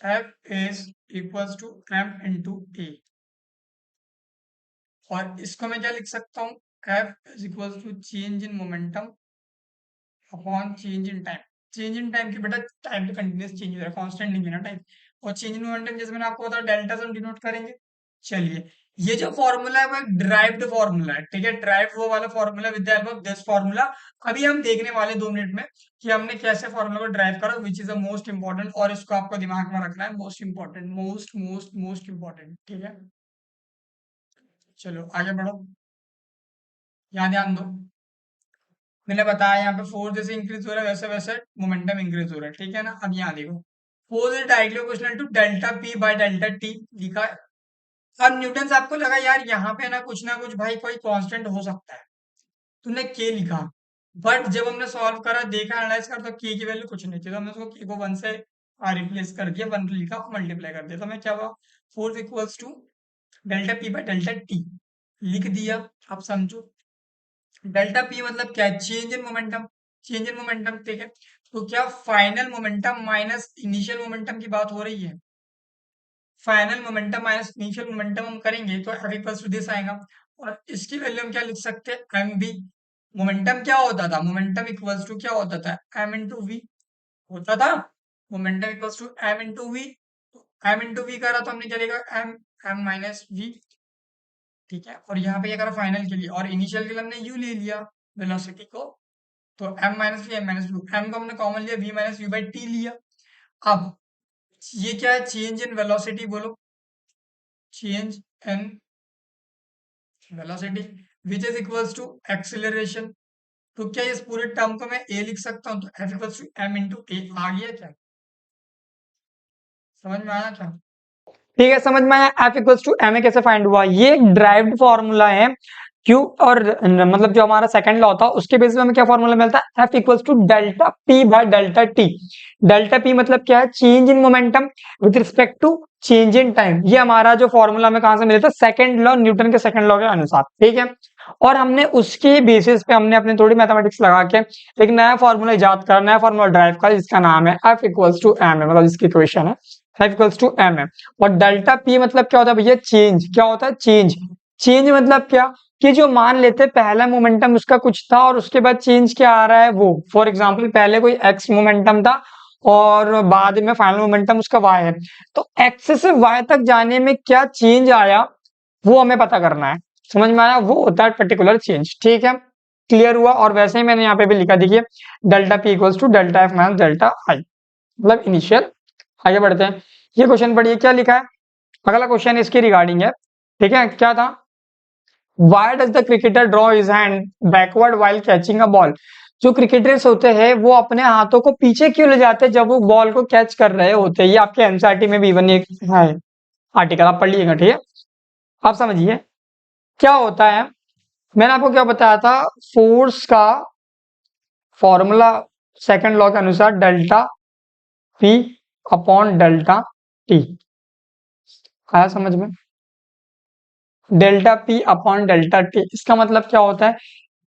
F is equals to M into A. और इसको मैं क्या लिख सकता हूँ, F is equals to change in momentum upon change in time. Change in time की बेटा टाइम तो कंटिन्यूस चेंज हो रहा है, कांस्टेंट नहीं है ना टाइम। और चेंज इन मोमेंटम जैसे मैंने आपको बताया डेल्टा से हम डिनोट करेंगे। चलिए, ये जो फॉर्मूला है वो एक ड्राइव्ड फॉर्मूला है, ठीक है, ड्राइव वो वाला formula with the help of this formula. अभी हम देखने वाले 2 मिनट में कि हमने कैसे फॉर्मूला को ड्राइव करा, which is the most important, और इसको आपको दिमाग में रखना है, most important, most most most important, ठीक है। चलो आगे बढ़ो, यहाँ ध्यान दो। मैंने बताया यहाँ पे फोर्स जैसे इंक्रीज हो रहा है वैसे वैसे मोमेंटम इंक्रीज हो रहा है, ठीक है ना। अब यहाँ देखो, force is directly proportional to delta P by delta T लिखा है। अब न्यूटन से आपको लगा यार यहाँ पे ना कुछ भाई कोई कांस्टेंट हो सकता है, तूने के लिखा। बट जब हमने सॉल्व करा, देखा, एनालाइज करा, तो के की वैल्यू कुछ नहीं थी, तो हमने उसको के को 1 से रिप्लेस कर दिया, 1 लिखा, मल्टीप्लाई कर दिया, तो हमें क्या हुआ, force equals to delta P by delta T लिख दिया। अब समझो, डेल्टा पी मतलब क्या है, change in momentum, change in momentum, ठीक है। तो क्या final momentum minus initial momentum की बात हो रही है, final momentum minus initial momentum हम करेंगे तो एफ इक्वल्स टू दिस आएगा। और इसकी वैल्यू हम क्या लिख सकते हैं, एम बी। मोमेंटम क्या होता था, मोमेंटम इक्वल्स टू क्या होता था, एम इंटू वी होता था। Momentum equals to M into V, M into V करा तो हमने क्या लिखा, एम एम माइनस वी, ठीक है। और यहाँ पे क्या करा, फाइनल के लिए, और इनिशियल के लिए हमने यू ले लिया वेलोसिटी को, तो M minus V M minus V, M को हमने कॉमन लिया, V minus V by T लिया। अब ये क्या है, चेंज इन वेलोसिटी, बोलो change in velocity which is equals to acceleration. तो क्या इस पूरे टर्म को मैं ए लिख सकता हूँ, तो F equals to M into A आ गया क्या, समझ में आया क्या, ठीक है, समझ में आया। F equals to M A कैसे फाइंड हुआ, ये एक ड्राइव्ड फॉर्मूला है। क्यू और मतलब जो हमारा सेकंड लॉ था उसके बेसिस पे हमें क्या फॉर्मूला मिलता है, F equals to delta P by delta T. Delta P मतलब क्या है, change in momentum with respect to change in time. ये हमारा जो फॉर्मूला हमें कहां से मिला था, सेकंड लॉ, न्यूटन के सेकंड लॉ के अनुसार, ठीक है। और हमने उसके बेसिस पे हमने अपने थोड़ी मैथमेटिक्स लगा के एक नया फॉर्मूला इजाद करा, नया फॉर्मूला ड्राइव करा, जिसका नाम है एफ इक्वल्स टू एम है, मतलब इसकी इक्वेशन है एफ इक्वल्स टू एम है। और डेल्टा पी मतलब क्या होता है भैया, चेंज। क्या होता है, चेंज। चेंज मतलब क्या, कि जो मान लेते पहला मोमेंटम उसका कुछ था और उसके बाद चेंज क्या आ रहा है वो, फॉर एग्जांपल पहले कोई एक्स मोमेंटम था और बाद में फाइनल मोमेंटम उसका वाई है, तो एक्स से वाई तक जाने में क्या चेंज आया वो हमें पता करना है, समझ में आया, वो होता है पर्टिकुलर चेंज, ठीक है। क्लियर हुआ। और वैसे ही मैंने यहाँ पे भी लिखा, देखिए delta P equals to delta F minus delta I, मतलब इनिशियल। आगे बढ़ते हैं, ये क्वेश्चन पढ़िए क्या लिखा है। अगला क्वेश्चन इसके रिगार्डिंग है, ठीक है, क्या था, Why does the cricketer draw his hand backward while catching a ball? जो क्रिकेटर्स होते हैं वो अपने हाथों को पीछे क्यों ले जाते हैं जब वो बॉल को कैच कर रहे होते हैं, ये आपके एनसीईआरटी में भी इवन एक है आर्टिकल, आप पढ़ लीजिएगा, ठीक है। आप समझिए क्या होता है, मैंने आपको क्या बताया था, फोर्स का फॉर्मूला सेकंड लॉ के अनुसार delta P upon delta T, आया समझ में, delta P upon delta T, इसका मतलब क्या होता है,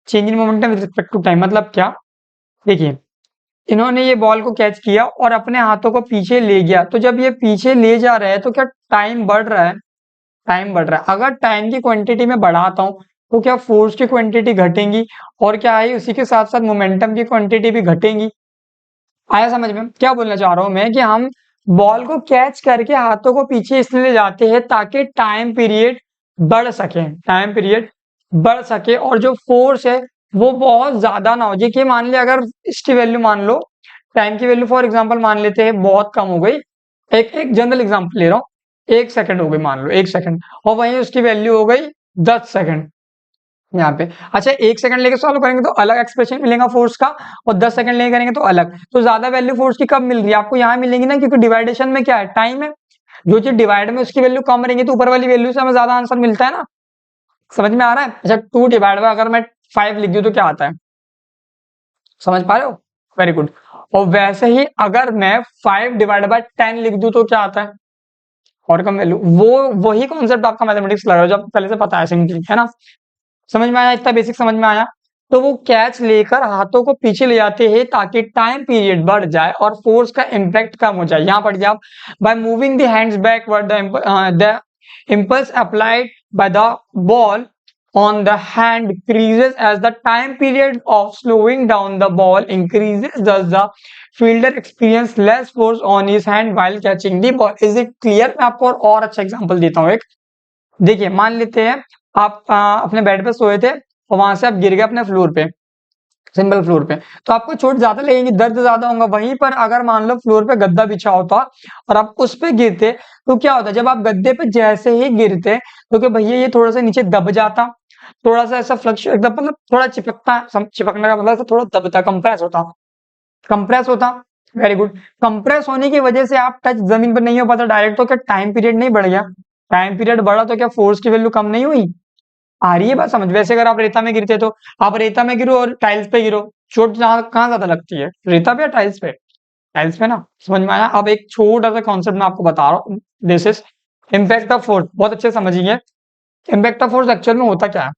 change in momentum with respect to time. मतलब क्या, देखिए इन्होंने ये बॉल को कैच किया और अपने हाथों को पीछे ले गया, तो जब ये पीछे ले जा रहे हैं तो क्या टाइम बढ़ रहा है, टाइम बढ़ रहा है। अगर टाइम की क्वांटिटी में बढ़ाता हूं तो क्या फोर्स की क्वांटिटी घटेगी, और क्या है उसी के साथ साथ मोमेंटम की क्वांटिटी भी घटेगी। आया समझ में, क्या बोलना चाह रहा हूं मैं, कि हम बॉल को कैच करके हाथों को पीछे इसलिए ले जाते हैं ताकि टाइम पीरियड बढ़ सके, टाइम पीरियड बढ़ सके, और जो फोर्स है वो बहुत ज्यादा ना हो जाए। कि मान लिया अगर इसकी वैल्यू मान लो, टाइम की वैल्यू फॉर एग्जांपल मान लेते हैं बहुत कम हो गई, एक एक जनरल एग्जांपल ले रहा हूँ, 1 सेकंड हो गई मान लो, 1 सेकंड, और वहीं उसकी वैल्यू हो गई 10 सेकंड यहाँ पे। अच्छा 1 सेकंड लेके सॉल्व करेंगे तो अलग एक्सप्रेशन मिलेगा फोर्स का, और 10 सेकंड लेके करेंगे तो अलग। तो ज्यादा वैल्यू फोर्स की कब मिल रही है आपको, यहाँ मिलेंगी ना, क्योंकि डिवाइडेशन में क्या है, टाइम है। जो चीज डिवाइड में उसकी वैल्यू कम रहेंगी तो ऊपर वाली वैल्यू से हमें ज्यादा आंसर मिलता है ना, समझ में आ रहा है। अच्छा 2 डिवाइड बाय, अगर मैं 5 लिख दूं तो क्या आता है, समझ पा रहे हो? Very good. और वैसे ही अगर मैं 5/10 लिख दूं तो क्या आता है, और कम वैल्यू। वो वही कॉन्सेप्ट आपका मैथमेटिक्स लग रहा है जो आपको पहले से पता है, सिंपली, है ना? समझ में आया? इतना बेसिक समझ में आया? तो वो कैच लेकर हाथों को पीछे ले जाते हैं ताकि टाइम पीरियड बढ़ जाए और फोर्स का इम्पैक्ट कम हो जाए। यहां पढ़ जाओ, by moving the hands backward the impulse applied by the ball on the hand decreases as the time period of slowing down the ball increases, thus the fielder experience less force on his hand while catching the ball. Is it clear? मैं आपको और अच्छा एग्जांपल देता हूँ एक। देखिए, मान लेते हैं आप अपने बेड पे सोए थे और वहां से आप गिर गए अपने फ्लोर पे, सिंपल फ्लोर पे, तो आपको चोट ज्यादा लगेगी, दर्द ज्यादा होगा। वहीं पर अगर मान लो फ्लोर पे गद्दा बिछा होता और आप उस पे गिरते तो क्या होता? जब आप गद्दे पे जैसे ही गिरते तो क्या भैया ये थोड़ा सा नीचे दब जाता, थोड़ा सा ऐसा फ्लक्चुएट, एकदम मतलब थोड़ा चिपकता, चिपकने का मतलब ऐसा थोड़ा दबता, कंप्रेस होता, कंप्रेस होता। Very good. कंप्रेस होने की वजह से आप टच जमीन पर नहीं हो पाता डायरेक्ट, तो क्या टाइम पीरियड नहीं बढ़ गया? टाइम पीरियड बढ़ा तो क्या फोर्स की वैल्यू कम नहीं हुई? आ रही है बात समझ? वैसे अगर आप रेता में गिरते तो आप रेता में गिरो और टाइल्स पे गिरो, चोट जहाँ कहाँ ज्यादा लगती है, रेता पे या टाइल्स पे? टाइल्स पे ना। समझ में आया? अब एक छोटा सा कॉन्सेप्ट मैं आपको बता रहा हूँ, this is impact of force. बहुत अच्छे से समझिए, इम्पैक्ट ऑफ फोर्स एक्चुअल में होता क्या है।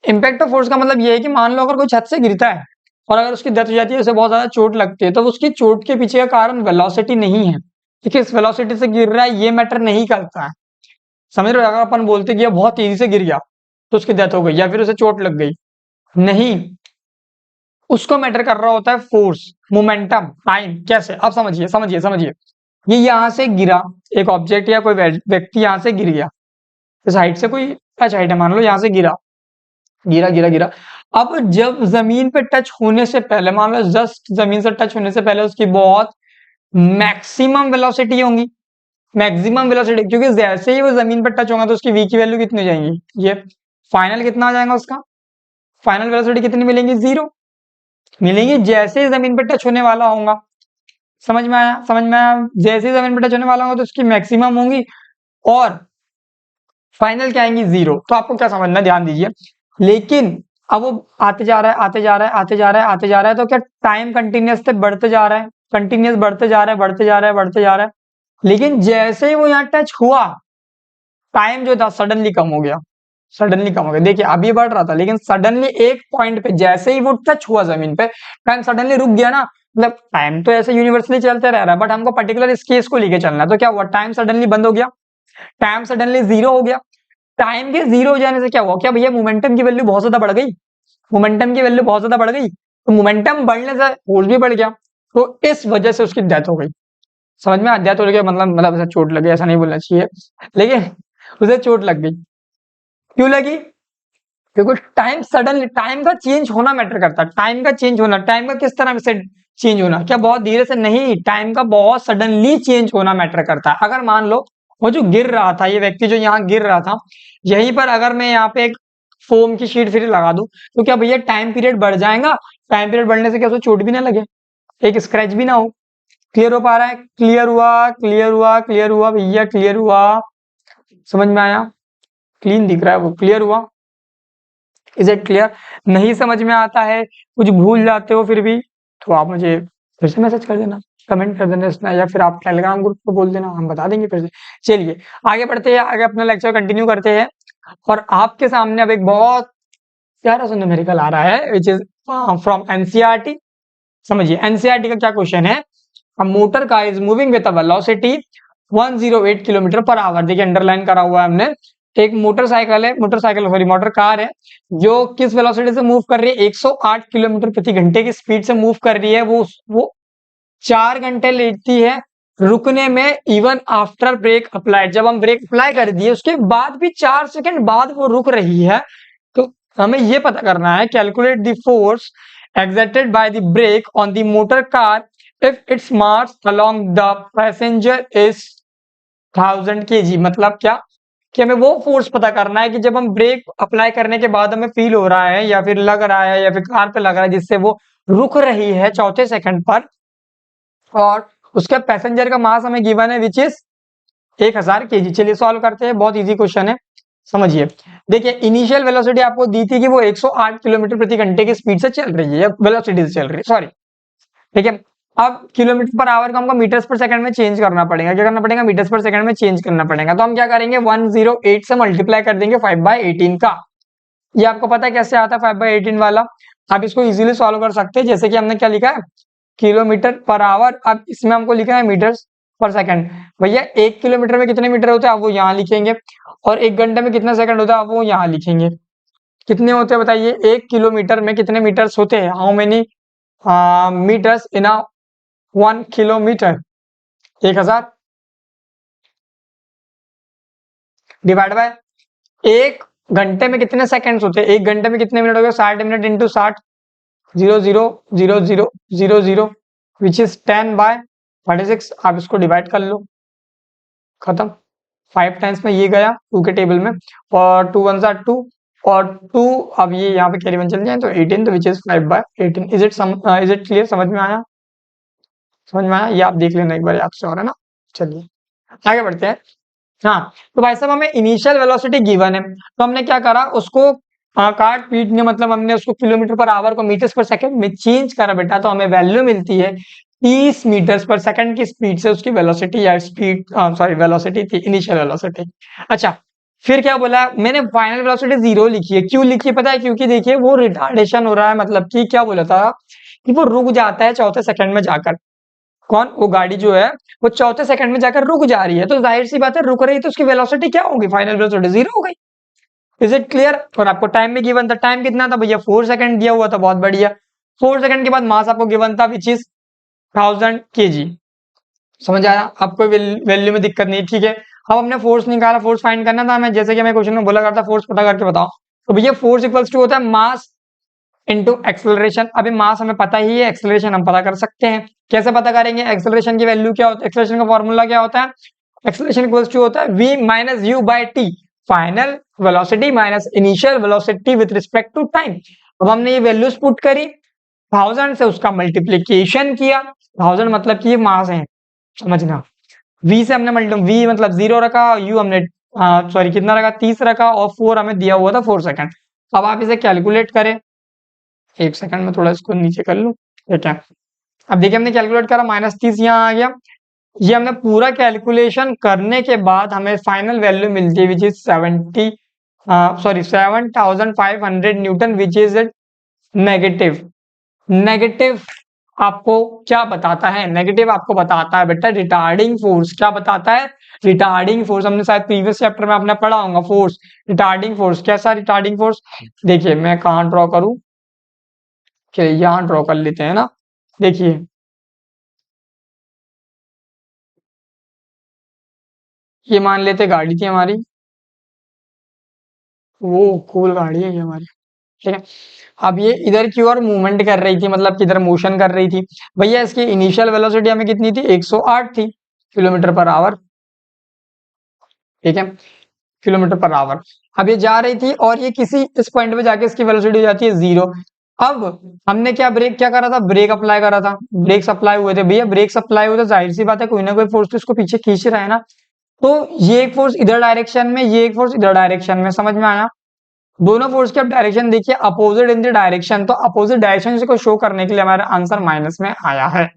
इम्पैक्ट ऑफ फोर्स का मतलब ये है कि मान लो अगर कोई छत से गिरता है और अगर उसकी डेथ हो जाती है, उसे बहुत ज्यादा चोट लगती है, तो उसकी चोट के पीछे का कारण वेलोसिटी नहीं है कि किस वेलोसिटी से गिर रहा है, ये मैटर नहीं करता है। समझ रहे हो? अगर अपन बोलते कि ये बहुत तेजी से गिर गया तो उसकी डेथ हो गई या फिर उसे चोट लग गई, नहीं, उसको मैटर कर रहा होता है फोर्स, मोमेंटम, टाइम। कैसे? अब समझिए समझिए समझिए। ये यहां से गिरा, एक ऑब्जेक्ट या कोई व्यक्ति यहां से गिर गया, इस हाइट से, कोई टच हाइट है मान लो, यहां से गिरा, गिरा गिरा गिरा। अब जब जमीन पे टच होने से पहले, मान लो जस्ट जमीन से टच होने से पहले उसकी बहुत मैक्सिमम वेलोसिटी होंगी, मैक्सिमम वेलोसिटी, क्योंकि जैसे ही वो जमीन पर टच होगा तो उसकी वी की वैल्यू कितनी हो जाएंगी, ये फाइनल कितना आ जाएगा उसका, फाइनल वेलोसिटी कितनी मिलेंगी? 0 मिलेंगी। जैसे ही जमीन पर टच होने वाला होगा, समझ में आया? समझ में आया? जैसे ही जमीन पर टच होने वाला होगा तो उसकी मैक्सिमम होंगी और फाइनल क्या आएंगी? 0। तो आपको क्या समझना, ध्यान दीजिए। लेकिन अब वो आते जा रहा है, आते जा रहा है, आते जा रहा है, आते जा रहा है, तो क्या टाइम कंटिन्यूस से बढ़ते जा रहा है, कंटिन्यूस बढ़ते जा रहा है, बढ़ते जा रहा है, बढ़ते जा रहा है। लेकिन जैसे ही वो यहाँ टच हुआ, टाइम जो था सडनली कम हो गया, सडनली कम हो गया। देखिए अभी बढ़ रहा था लेकिन सडनली एक पॉइंट पे जैसे ही वो टच हुआ जमीन पे, टाइम सडनली रुक गया ना। मतलब टाइम तो ऐसे यूनिवर्सली चलते रह रहा है, बट हमको पर्टिकुलर इस केस को लेके चलना है। तो क्या हुआ? टाइम सडनली बंद हो गया, टाइम सडनली 0 हो गया। टाइम के 0 हो जाने से क्या हुआ? क्या भैया मोमेंटम की वैल्यू बहुत ज्यादा बढ़ गई? मोमेंटम की वैल्यू बहुत ज्यादा बढ़ गई, तो मोमेंटम बढ़ने से फोर्स भी बढ़ गया, तो इस वजह से उसकी डेथ हो गई। समझ में? डेथ हो गया मतलब ऐसा चोट लगी, ऐसा नहीं बोलना चाहिए, लेकिन उसे चोट लग गई। क्यों लगी? क्योंकि टाइम सडनली, टाइम का चेंज होना मैटर करता है, टाइम का चेंज होना, टाइम का किस तरह से चेंज होना, क्या बहुत धीरे से? नहीं, टाइम का बहुत सडनली चेंज होना मैटर करता है। अगर मान लो वो जो गिर रहा था, ये व्यक्ति जो यहाँ गिर रहा था, यहीं पर अगर मैं यहाँ पे एक फोम की शीट फिर लगा दूं तो क्या भैया टाइम पीरियड बढ़ जाएगा? टाइम पीरियड बढ़ने से क्या उसको चोट भी ना लगे, एक स्क्रैच भी ना हो। क्लियर हो पा रहा है? क्लियर हुआ, क्लियर हुआ, क्लियर हुआ भैया, क्लियर हुआ? समझ में आया? क्लीन दिख रहा है वो, क्लियर हुआ? Is it clear? नहीं समझ में आता है, कुछ भूल जाते हो फिर भी, तो आप मुझे फिर से मैसेज कर देना, कमेंट कर देना इसमें, या फिर आप टेलीग्राम ग्रुप पे बोल देना, हम बता देंगे फिर से। चलिए आगे बढ़ते हैं, आगे अपना लेक्चर कंटिन्यू करते हैं। और आपके सामने अब एक बहुत प्यारा सा न्यूमेरिकल आ रहा है विच इज फ्रॉम एनसीईआरटी। समझिए एनसीईआरटी का क्या क्वेश्चन है। A motor car is moving with a velocity 108 kilometre per hour. देखिए अंडरलाइन करा हुआ है हमने। एक मोटरसाइकिल है, मोटरसाइकिल सॉरी मोटर कार है, जो किस वेलोसिटी से मूव कर रही है? 108 किलोमीटर प्रति घंटे की स्पीड से मूव कर रही है। वो 4 घंटे लेती है रुकने में, इवन आफ्टर ब्रेक अप्लाइड। जब हम ब्रेक अप्लाई कर दिए उसके बाद भी 4 सेकंड बाद वो रुक रही है, तो हमें ये पता करना है, calculate the force exerted by the brake on the motor car if its mass along the passenger is 1000 kg। मतलब क्या कि हमें वो फोर्स पता करना है कि जब हम ब्रेक अप्लाई करने के बाद हमें फील हो रहा है या फिर लग रहा है या फिर कार पे लग रहा है जिससे वो रुक रही है चौथे सेकंड पर, और उसके पैसेंजर का मास हमें गिवन है विच इज 1000 kg। चलिए सॉल्व करते हैं, बहुत इजी क्वेश्चन है, समझिए। देखिए इनिशियल वेलोसिटी आपको दी थी कि वो 108 किलोमीटर प्रति घंटे की स्पीड से चल रही है, या वेलोसिटी से चल रही है, सॉरी, ठीक है। अब किलोमीटर पर आवर को हमको मीटर्स पर सेकंड में चेंज करना पड़ेगा, क्या करना पड़ेगा, मीटर्स पर सेकंड में चेंज करना पड़ेगा। तो हम क्या करेंगे, 108 से मल्टीप्लाई कर देंगे 5/18 का। ये आपको पता है कैसे आता है 5/18 वाला, आप इसको इजीली सॉल्व कर सकते हैं। जैसे कि हमने क्या लिखा है, किलोमीटर पर आवर, अब इसमें हमको लिखना है मीटर्स पर सेकंड। भैया 1 किलोमीटर में कितने मीटर होते हैं, आप वो यहाँ लिखेंगे, और 1 घंटे में कितना सेकंड होता है, आप वो यहाँ लिखेंगे। कितने होते हैं बताइए, 1 किलोमीटर में कितने मीटर्स होते हैं, how many metres in a 1 kilometre, 1000 divide by 1 घंटे में कितने सेकंड्स होते हैं, 1 घंटे में कितने मिनट हो गए, 60 मिनट इंटू 60, 0 0 0 0 0 विच इज 10/36। आप इसको डिवाइड कर लो, खत्म। 5 टाइम्स में ये गया 2 के टेबल में, और 2 1 2, और 2 अब ये यहाँ पे कैरी 1 चल जाए तो 18, तो which is 5/18। Is it clear, समझ में आया, समझ में आया, ये आप देख लेना एक बार आपसे, और है ना। चलिए आगे बढ़ते हैं। हाँ, तो भाई साहब हमें इनिशियल वेलोसिटी गिवन है, तो हमने क्या करा, उसको काट पीट ने, मतलब हमने उसको किलोमीटर पर आवर को मीटर्स पर सेकंड में चेंज करा बेटा, तो हमें वैल्यू मिलती है 30 मीटर्स पर सेकंड की स्पीड से उसकी वेलोसिटी, या स्पीड, सॉरी वेलोसिटी थी, इनिशियल वेलोसिटी। अच्छा, फिर क्या बोला मैंने, फाइनल वेलोसिटी 0 लिखी है, क्यों लिखी है पता है, क्योंकि देखिए वो रिटार्डेशन हो रहा है, मतलब कि क्या बोला था कि वो रुक जाता है चौथे सेकंड में जाकर। कौन, वो गाड़ी जो है वो चौथे सेकंड में जाकर रुक जा रही है, तो जाहिर सी बात है रुक रही है, तो उसकी वेलोसिटी क्या होगी, फाइनल वेलोसिटी 0 हो गई। Is it clear. और आपको टाइम भी गिवन था, टाइम कितना था भैया, 4 सेकंड दिया हुआ था, बहुत बढ़िया। 4 सेकंड के बाद मास आपको गिवन था विच इज 1000 kg। समझ आया आपको, वैल्यू में दिक्कत नहीं, ठीक है। अब हमने फोर्स निकाला, फोर्स फाइंड करना था हमें, जैसे कि हमें क्वेश्चन में बोला करता फोर्स पता करके बताओ, तो भैया फोर्स इक्वल्स टू होता है मास इनटू एक्सेलरेशन। अभी मास हमें पता ही है, एक्सेलरेशन हम पता कर सकते हैं। कैसे पता करेंगे, एक्सेलरेशन की वैल्यू क्या होता है, एक्सेलरेशन का फॉर्मूला क्या होता है, एक्सेलरेशन इक्वल्स टू होता है v minus u by t, final velocity minus initial velocity with respect to time. अब हमने ये वैल्यूज पुट करी, 1000 से उसका मल्टीप्लीकेशन किया, 1000 मतलब कि ये मास है, समझना। v से हमने v मतलब 0 रखा, u हमने सॉरी कितना रखा, 30 रखा, और 4 हमें दिया हुआ था 4 सेकंड। अब आप इसे कैलकुलेट करें, 1 सेकंड में थोड़ा इसको नीचे कर लूं, ठीक है। अब देखिए हमने कैलकुलेट करा, -30 यहाँ आ गया। ये हमने पूरा कैलकुलेशन करने के बाद हमें फाइनल वैल्यू मिलती है which is 7500 Newton, which is negative. Negative आपको क्या बताता है, नेगेटिव आपको बताता है बेटा रिटार्डिंग फोर्स। क्या बताता है, रिटार्डिंग फोर्स। हमने शायद प्रीवियस चैप्टर में आपने पढ़ा होगा फोर्स, रिटार्डिंग फोर्स। कैसा रिटार्डिंग फोर्स, देखिए मैं कहाँ ड्रॉ करूं, यहाँ ड्रॉ कर लेते हैं ना। देखिए ये मान लेते गाड़ी थी हमारी, वो कूल गाड़ी है ये हमारी, ठीक है। अब ये इधर की ओर मूवमेंट कर रही थी, मतलब किधर मोशन कर रही थी। भैया इसकी इनिशियल वेलोसिटी हमें कितनी थी, 108 थी किलोमीटर पर आवर, ठीक है, किलोमीटर पर आवर। अब ये जा रही थी, और ये किसी इस पॉइंट पे जाके इसकी वेलोसिटी हो जाती है 0। अब हमने क्या करा था, ब्रेक अप्लाई करा था, ब्रेक अप्लाई हुए थे भैया, ब्रेक अप्लाई हुए तो जाहिर सी बात है कोई ना कोई फोर्स तो इसको पीछे खींच रहा है ना। तो ये एक फोर्स इधर डायरेक्शन में, ये एक फोर्स इधर डायरेक्शन में, समझ में आया। दोनों फोर्स की अब डायरेक्शन देखिए, अपोजिट इन द डायरेक्शन, तो अपोजिट डायरेक्शन को शो करने के लिए हमारा आंसर माइनस में आया है।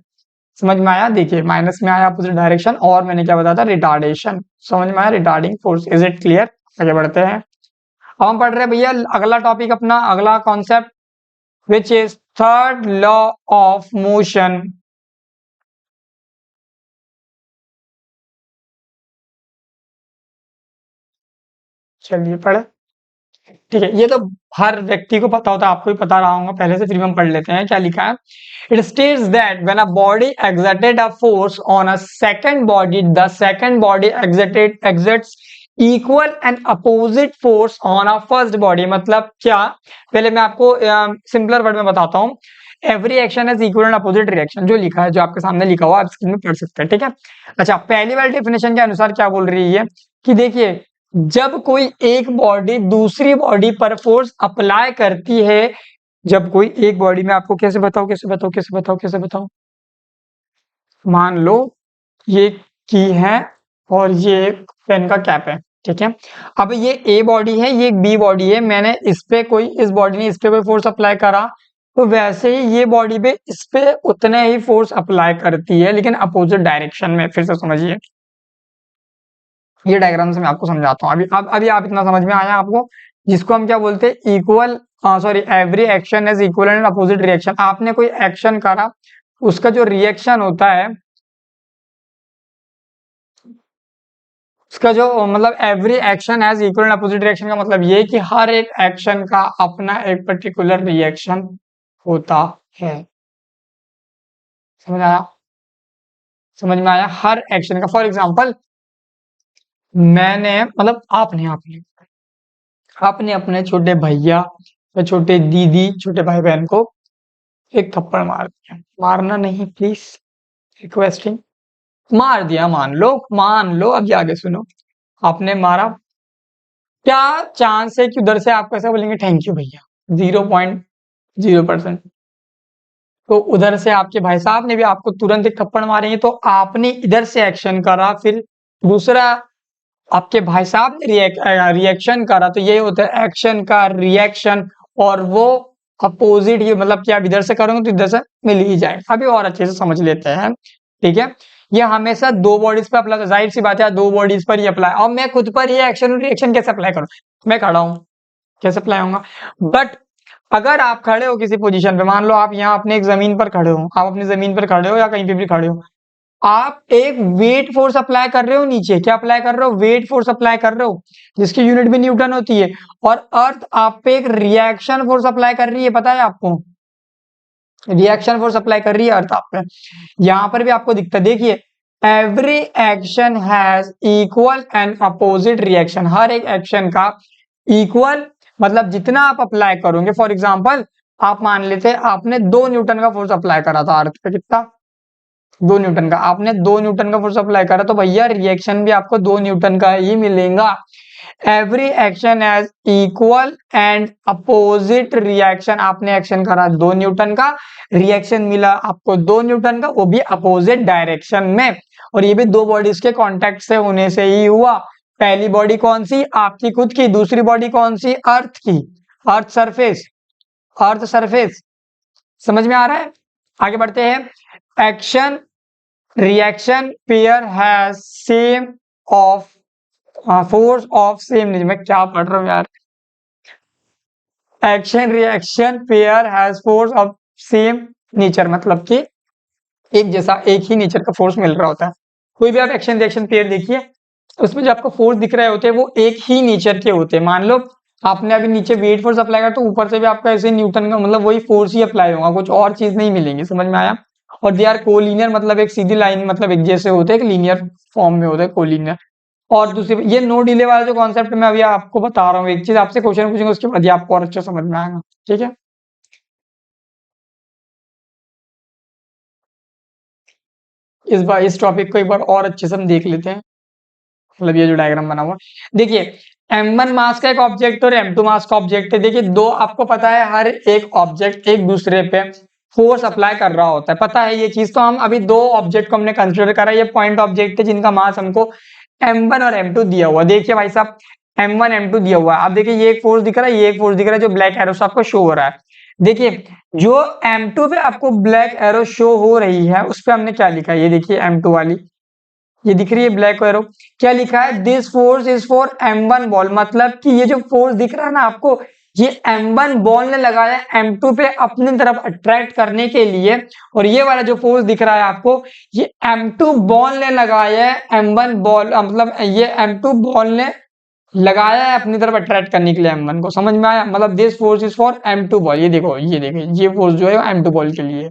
समझ में आया, देखिए माइनस में आया अपोजिट डायरेक्शन, और मैंने क्या बताया था, रिटार्डेशन। समझ में आया, retarding force. Is it clear. आगे बढ़ते हैं। अब हम पढ़ रहे हैं भैया अगला टॉपिक, अपना अगला concept which is third law of motion. चलिए पढ़े, ठीक है। ये तो हर व्यक्ति को पता होता है, आपको भी पता रहा होगा पहले से, फिर हम पढ़ लेते हैं क्या लिखा है। It states that when a body exerted a force on a second body, the second body exerts equal and opposite force on a first body. मतलब क्या, पहले मैं आपको सिंपलर वर्ड में बताता हूँ। Every action is equal and opposite reaction, जो लिखा है, जो आपके सामने लिखा हुआ, आप स्क्रीन में पढ़ सकते हैं, ठीक है। अच्छा, पहली वाली डेफिनेशन के अनुसार क्या बोल रही है कि देखिए, जब कोई एक बॉडी दूसरी बॉडी पर फोर्स अप्लाई करती है, जब कोई एक बॉडी में, आपको कैसे बताओ, कैसे बताओ, मान लो ये की है और ये पेन का कैप है, ठीक है। अब ये ए बॉडी है, ये एक बी बॉडी है, मैंने इस पे कोई, इस बॉडी ने इस पे कोई फोर्स अप्लाई करा, तो वैसे ही ये बॉडी पे इस पे उतने ही फोर्स अप्लाई करती है, लेकिन अपोजिट डायरेक्शन में। फिर से समझिए, ये डायग्राम से मैं आपको समझाता हूँ। अभी आप इतना समझ में आया आपको, जिसको हम क्या बोलते हैं, equal, sorry, every action is equal and opposite reaction. आपने कोई एक्शन करा, उसका जो रिएक्शन होता है, उसका जो मतलब every action has equal and opposite reaction का मतलब ये कि हर एक एक्शन का अपना एक पर्टिकुलर रिएक्शन होता है। समझ आया? समझ में आया? हर एक्शन का, फॉर एग्जांपल, मैंने मतलब आपने आपने आपने अपने छोटे भैया या छोटे दीदी, छोटे भाई बहन को एक थप्पड़ मार दिया, मारना नहीं प्लीज, रिक्वेस्टिंग, मार दिया, मान लो, अभी आगे सुनो, आपने मारा, क्या चांस है कि उधर से आप कैसे बोलेंगे थैंक यू भैया? 0.0%। तो उधर से आपके भाई साहब ने भी आपको तुरंत एक थप्पड़ मारेंगे, तो आपने इधर से एक्शन करा, फिर दूसरा आपके भाई साहब ने रिएक्शन करा, तो ये होता है एक्शन का रिएक्शन, और वो अपोजिट ही, मतलब कि आप इधर से करोगे तो इधर से मिल ही जाएगा। अभी और अच्छे से समझ लेते हैं, ठीक है। ये हमेशा दो बॉडीज पे अप्लाई, जाहिर सी बात है दो बॉडीज पर ही अप्लाई। और मैं खुद पर ये एक्शन और रिएक्शन कैसे अप्लाई करूं? मैं खड़ा हूं, कैसे अप्लाई होगा? बट अगर आप खड़े हो किसी पोजीशन पे, मान लो आप यहाँ अपने एक जमीन पर खड़े हो, आप अपनी जमीन पर खड़े हो या कहीं पे भी खड़े हो, आप एक वेट फोर्स अप्लाई कर रहे हो नीचे, क्या अप्लाई कर रहे हो? वेट फोर्स अप्लाई कर रहे हो, जिसकी यूनिट भी न्यूटन होती है। और अर्थ आप पे एक रिएक्शन फोर्स अप्लाई कर रही है, पता है आपको? रिएक्शन फोर्स अप्लाई कर रही है अर्थ आप पे। यहां पर भी आपको दिखता है, देखिए, every action has equal and opposite reaction. हर एक एक्शन का इक्वल मतलब जितना आप अप्लाई करोगे, फॉर एग्जाम्पल आप मान लेते आपने 2 न्यूटन का फोर्स अप्लाई करा था अर्थ पे, कितना? 2 न्यूटन का। आपने 2 न्यूटन का फोर्स अप्लाई करा, तो भैया रिएक्शन भी आपको 2 न्यूटन का ही मिलेगा। Every action as equal and opposite reaction. आपने एक्शन करा 2 न्यूटन का, रिएक्शन मिला आपको 2 न्यूटन का, वो भी अपोजिट डायरेक्शन में। और ये भी दो बॉडीज के कांटेक्ट से होने से ही हुआ। पहली बॉडी कौन सी? आपकी खुद की। दूसरी बॉडी कौन सी? अर्थ की, अर्थ सरफेस, अर्थ सरफेस। समझ में आ रहा है? आगे बढ़ते हैं। Action reaction pair has same of force of same, मैं क्या पढ़ रहा हूँ यार। Action reaction pair has force of same nature, मतलब कि एक जैसा, एक ही नेचर का फोर्स मिल रहा होता है। कोई भी आप एक्शन रिएक्शन पेयर देखिए, उसमें जो आपको फोर्स दिख रहे होते हैं वो एक ही नेचर के होते हैं। मान लो आपने अभी नीचे वेट फोर्स अप्लाई करा, तो ऊपर से भी आपका ऐसे न्यूटन का मतलब वही फोर्स ही अप्लाई होगा, कुछ और चीज नहीं मिलेंगी। समझ में आया? और दे आर कोलिनियर, मतलब एक सीधी लाइन, मतलब एक जैसे होते हैं, एक लीनियर फॉर्म में होते हैं, कोलिनियर। और दूसरी, ये नो डिले वाला जो कॉन्सेप्ट मैं अभी आपको बता रहा हूँ, एक चीज आपसे क्वेश्चन पूछेंगे, उसके बाद ये आपको और अच्छा समझ में आएगा, ठीक है। इस बार इस टॉपिक को एक बार और अच्छे से हम देख लेते हैं, मतलब ये जो डायग्राम बना हुआ, देखिए, m1 मास का एक ऑब्जेक्ट और m2 मास का ऑब्जेक्ट है। देखिए, दो, आपको पता है हर एक ऑब्जेक्ट एक दूसरे पे फोर्स अप्लाई कर रहा होता है, पता है ये चीज। तो हम अभी दो ऑब्जेक्ट को हमने कंसिडर करा, ये पॉइंट ऑब्जेक्ट है जिनका मास हमको m1 और m2 दिया हुआ। देखिए भाई साहब, m1 m2 दिया हुआ है। आप देखिए, ये एक फोर्स दिख रहा है, ये एक फोर्स दिख रहा है, जो ब्लैक एरो से आपको शो हो रहा है। देखिए, जो m2 पे आपको ब्लैक एरो शो हो रही है, उस पर हमने क्या लिखा है, ये देखिए m2 वाली, ये दिख रही है ब्लैक एरो, क्या लिखा है? This force is for m1 ball. मतलब कि ये जो फोर्स दिख रहा है ना आपको, ये m1 बॉल ने लगाया m2 पे अपनी तरफ अट्रैक्ट करने के लिए। और ये वाला जो फोर्स दिख रहा है आपको, ये m2 बॉल ने लगाया है m1 बॉल, मतलब ये m2 बॉल ने लगाया है अपनी तरफ अट्रैक्ट करने के लिए m1 को। समझ में आया? मतलब this force is for m2 ball. ये देखो, ये देखिए, ये फोर्स जो है m2 बॉल के लिए।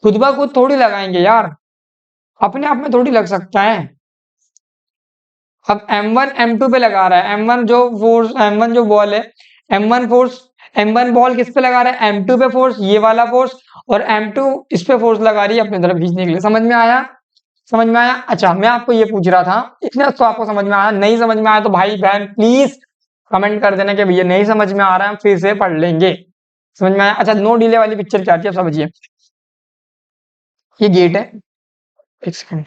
खुद ब खुद थोड़ी लगाएंगे यार, अपने आप में थोड़ी लग सकता है। अब M1 M2 पे लगा रहा है, M1 जो फोर्स, M1 जो बॉल है, M1 फोर्स, M1 बॉल किस पे लगा रहा है? M2 पे फोर्स, ये वाला फोर्स। और M2 इस पे फोर्स लगा रही है अपनी तरफ खींचने के लिए। समझ में आया? समझ में आया? अच्छा, मैं आपको ये पूछ रहा था, इतना तो आपको समझ में आया। नहीं समझ में आया तो भाई बहन प्लीज कमेंट कर देना कि भैया नहीं समझ में आ रहा है, हम फिर से पढ़ लेंगे। समझ में आया? अच्छा, नो डिले वाली पिक्चर क्या थी, अब समझिए। ये गेट है, एक सेकंड,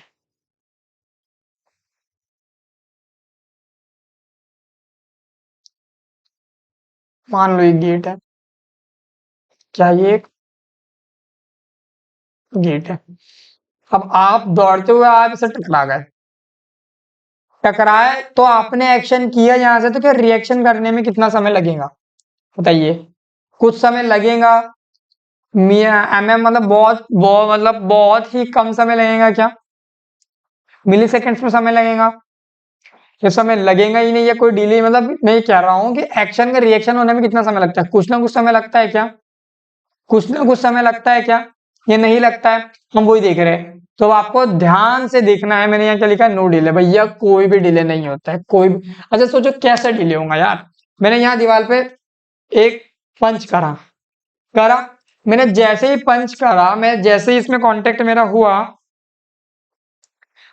मान लो एक गेट है, क्या ये एक गेट है। अब आप दौड़ते हुए आप इसे टकरा गए, टकराए तो आपने एक्शन किया यहाँ से, तो फिर रिएक्शन करने में कितना समय लगेगा बताइए? कुछ समय लगेगा, मिया एमएम मतलब बहुत बहुत मतलब बहुत ही कम समय लगेगा क्या? मिली सेकेंड्स में समय लगेगा? ये समय लगेगा ही नहीं, या कोई डिले, मतलब मैं ये कह रहा हूँ कि एक्शन का रिएक्शन होने में कितना समय लगता है? कुछ ना कुछ समय लगता है क्या? कुछ ना कुछ समय लगता है क्या? ये नहीं लगता है, हम वही देख रहे हैं। तो आपको ध्यान से देखना है, मैंने यहाँ क्या लिखा है, नो डिले। भैया कोई भी डिले नहीं होता है, कोई भी। अच्छा सोचो कैसे डिले होगा यार। मैंने यहाँ दीवार पे एक पंच करा, करा, मैंने जैसे ही पंच करा, मैं जैसे ही इसमें कांटेक्ट मेरा हुआ,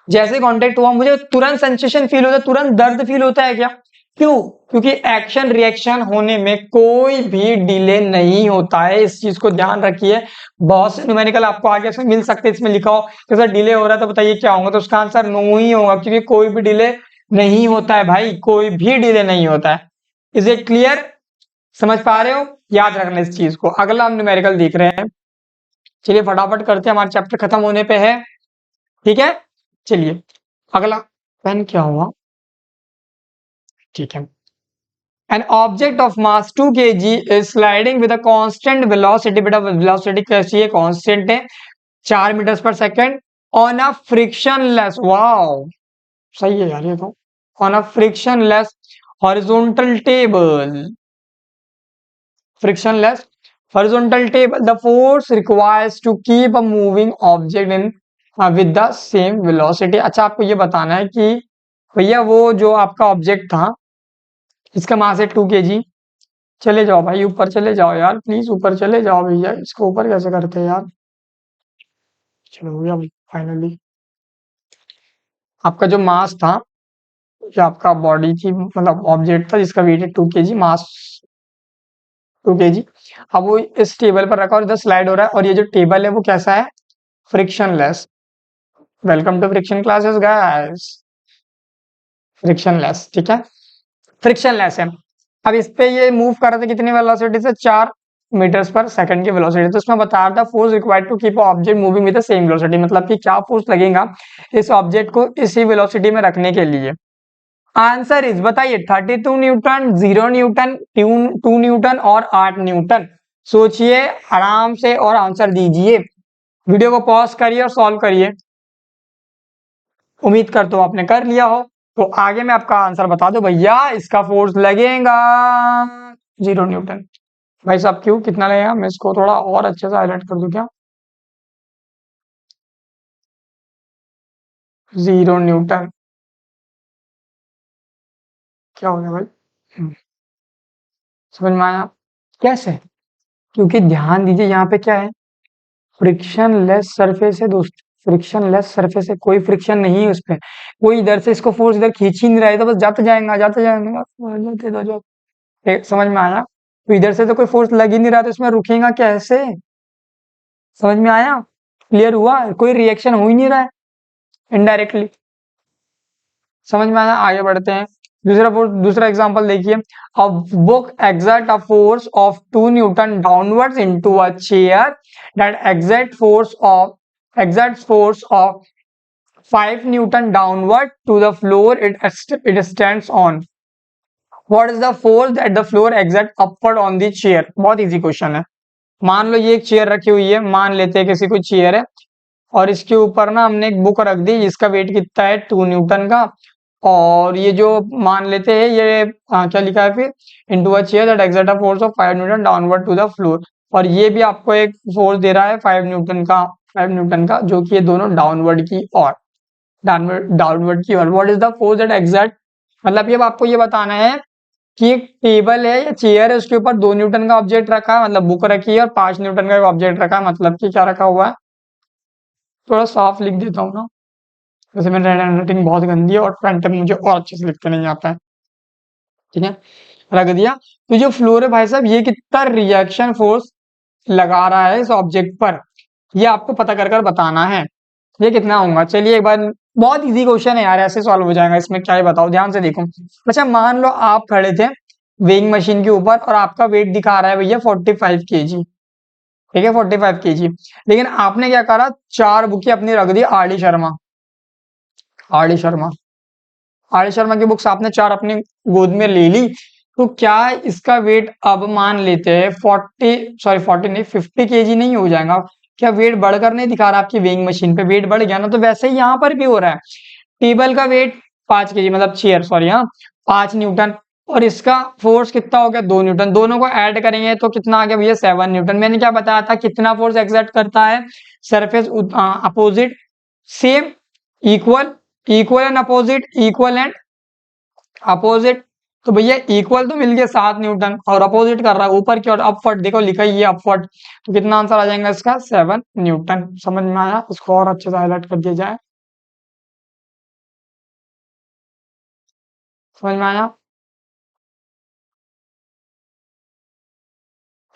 जैसे कांटेक्ट हुआ मुझे तुरंत सेंसेशन फील होता है, तुरंत दर्द फील होता है क्या? क्यों? क्योंकि एक्शन रिएक्शन होने में कोई भी डिले नहीं होता है, इस चीज को ध्यान रखिए। बहुत से न्यूमेरिकल आपको आगे से मिल सकते हैं, इसमें लिखा हो कि सर डिले हो रहा है तो बताइए क्या होगा, तो उसका आंसर नो ही होगा, क्योंकि कोई भी डिले नहीं होता है भाई, कोई भी डिले नहीं होता है। Is it clear? समझ पा रहे हो? याद रखना इस चीज को। अगला हम न्यूमेरिकल देख रहे हैं, चलिए फटाफट करते हैं, हमारा चैप्टर खत्म होने पे है, ठीक है। चलिए अगला, पेन क्या हुआ, ठीक है। An object of mass 2 kg is sliding with a constant velocity, बेटा velocity कैसी है? कांस्टेंट है, 4 metre per second, on a frictionless, wow सही है यार ये तो, on a frictionless horizontal table, frictionless horizontal table, the force requires to keep a moving object in with the same velocity. अच्छा आपको ये बताना है कि भैया वो जो आपका ऑब्जेक्ट था, इसका मास है 2 kg, चले जाओ भाई ऊपर चले जाओ यार, प्लीज ऊपर चले जाओ भैया, इसको ऊपर कैसे करते हैं यार। चलो भैया फाइनली आपका जो मास था, जो आपका बॉडी थी, मतलब ऑब्जेक्ट था जिसका वेट है 2 kg, मास 2 kg, अब वो इस टेबल पर रखा और इधर स्लाइड हो रहा है, और ये जो टेबल है वो कैसा है? Frictionless. Welcome to friction classes guys, frictionless, ठीक है, फ्रिक्शनलेस है। अब इस पे ये मूव कर रहे थे कितनी वेलोसिटी से? 4 मीटर्स पर सेकंड की वेलोसिटी। तो इसमें बता रहा था force required to keep object moving with the same velocity, मतलब कि क्या फोर्स लगेगा इस ऑब्जेक्ट को इसी वेलोसिटी में रखने के लिए। आंसर इज, बताइए, 32 न्यूटन, 0 न्यूटन, 2 न्यूटन और 8 न्यूटन। सोचिए आराम से और आंसर दीजिए। वीडियो को पॉज करिए और सॉल्व करिए। उम्मीद करता हूं आपने कर लिया हो। तो आगे मैं आपका आंसर बता दो भैया, इसका फोर्स लगेगा 0 न्यूटन। भाई साहब क्यों, कितना लगेगा? मैं इसको थोड़ा और अच्छे से हाईलाइट कर दूं क्या? 0 न्यूटन, क्या हो गया भाई? समझ में आया? कैसे? क्योंकि ध्यान दीजिए यहाँ पे क्या है, फ्रिक्शन लेस सरफेस है दोस्त, फ्रिक्शन लेस सरफेस है, कोई फ्रिक्शन नहीं है उस पे, कोई इधर से इसको फोर्स इधर खींच ही नहीं रहा है, तो बस जाते जाएगा जाते जाएगा, जाते तो जाओ। समझ में आया? तो इधर से तो कोई फोर्स लग ही नहीं रहा, तो इसमें रुकेगा कैसे? समझ में आया? क्लियर हुआ? कोई रिएक्शन हो ही नहीं रहा है, इनडायरेक्टली। समझ में आया? आगे बढ़ते हैं। दूसरा एग्जांपल देखिए, a book exert a force of 2 Newton downwards into a chair that exerts force of 5 newton downward to the floor it stands on. What is the force that the floor exerts upward on the chair? बहुत इजी क्वेश्चन है। मान लो ये एक चेयर रखी हुई है, मान लेते हैं किसी कोई चेयर है, और इसके ऊपर ना हमने एक बुक रख दी जिसका वेट कितना है 2 न्यूटन का, और ये जो मान लेते हैं ये क्या लिखा है फिर, into a chair that exert a force of 5 newton downward to the floor, और ये भी आपको एक फोर्स दे रहा है 5 न्यूटन का, 5 न्यूटन का, जो कि ये दोनों डाउनवर्ड की और डाउनवर्ड की ओर। What is the force that exert, मतलब ये आपको ये बताना है कि एक टेबल है या चेयर है, उसके ऊपर 2 न्यूटन का ऑब्जेक्ट रखा है, मतलब बुक रखी है, और 5 न्यूटन का ऑब्जेक्ट रखा है, मतलब कि क्या रखा हुआ है। थोड़ा साफ लिख देता हूँ ना, वैसे मेरी हैंडराइटिंग बहुत गंदी है और पेन में मुझे और अच्छे से लिखते नहीं आता है, ठीक है। रख दिया। तो जो फ्लोर है भाई साहब, ये कितना रिएक्शन फोर्स लगा रहा है इस ऑब्जेक्ट पर, ये आपको पता कर कर बताना है। ये कितना होगा, चलिए एक बार, बहुत इजी क्वेश्चन है यार, ऐसे सॉल्व हो जाएगा, इसमें क्या है बताओ, ध्यान से देखो। अच्छा मान लो आप खड़े थे वेइंग मशीन के ऊपर और आपका वेट दिखा रहा है भैया 45 kg, ठीक है 45 kg। लेकिन आपने क्या करा, 4 बुकें अपनी रख दी आर डी शर्मा की बुक्स आपने 4 अपनी गोद में ले ली। तो क्या इसका वेट अब मान लेते हैं 40 नहीं 50 kg नहीं हो जाएगा? क्या वेट बढ़कर नहीं दिखा रहा आपकी वेइंग मशीन पे? वेट बढ़ गया ना, तो वैसे ही यहाँ पर भी हो रहा है। टेबल का वेट 5 kg, मतलब चेयर सॉरी, हाँ 5 न्यूटन, और इसका फोर्स कितना हो गया 2 न्यूटन। दोनों को ऐड करेंगे तो कितना आ गया भैया 7 न्यूटन। मैंने क्या बताया था, कितना फोर्स एक्सर्ट करता है surface opposite, same, equal, equal and opposite, equal and opposite. तो भैया इक्वल तो मिल गया 7 न्यूटन, और अपोजिट कर रहा है ऊपर की ओर अपवर्ड, देखो लिखा ही है अपवर्ड, तो कितना आंसर आ जाएगा इसका 7 न्यूटन। समझ में आया? इसको और अच्छे से हाईलाइट कर दिया जाए, समझ में आया?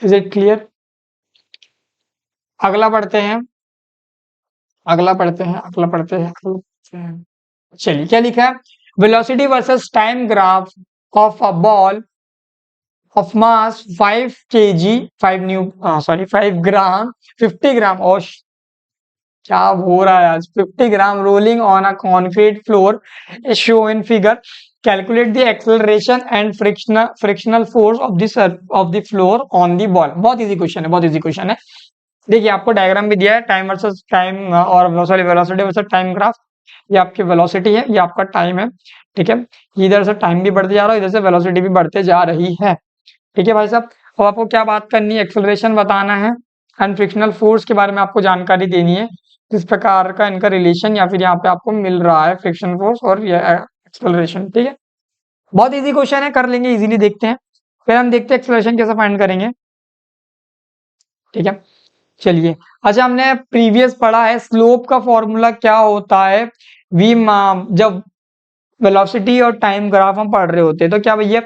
Is it clear? अगला पढ़ते हैं, चलिए क्या लिखा है, velocity versus time graph of a ball of mass 5 kg 5 gram 50 gram, और क्या हो रहा है आज, 50 gram rolling on a concrete floor is shown in figure, calculate the acceleration and frictional force of the floor on the ball। बहुत इजी क्वेश्चन है, बहुत इजी क्वेश्चन है। देखिए आपको डायग्राम भी दिया है, टाइम वर्सेस टाइम और sorry velocity versus time graph. ये आपकी वेलोसिटी है, ये आपका टाइम है, ठीक है। इधर से टाइम भी बढ़ते जा रहा है, इधर से वेलोसिटी भी बढ़ते जा रही है, ठीक है भाई साहब। अब आपको क्या बात करनी है, एक्सेलरेशन बताना है एंड फ्रिक्शनल फोर्स के बारे में आपको जानकारी देनी है, किस प्रकार का इनका रिलेशन या फिर यहाँ पे आपको मिल रहा है फ्रिक्शन फोर्स और एक्सेलरेशन, ठीक है। बहुत इजी क्वेश्चन है, कर लेंगे इजीली। देखते हैं, फिर हम देखते हैं एक्सेलरेशन कैसे फाइंड करेंगे, ठीक है। चलिए, अच्छा हमने प्रीवियस पढ़ा है स्लोप का फॉर्मूला क्या होता है, वी जब वेलोसिटी और टाइम ग्राफ हम पढ़ रहे होते हैं तो क्या भैया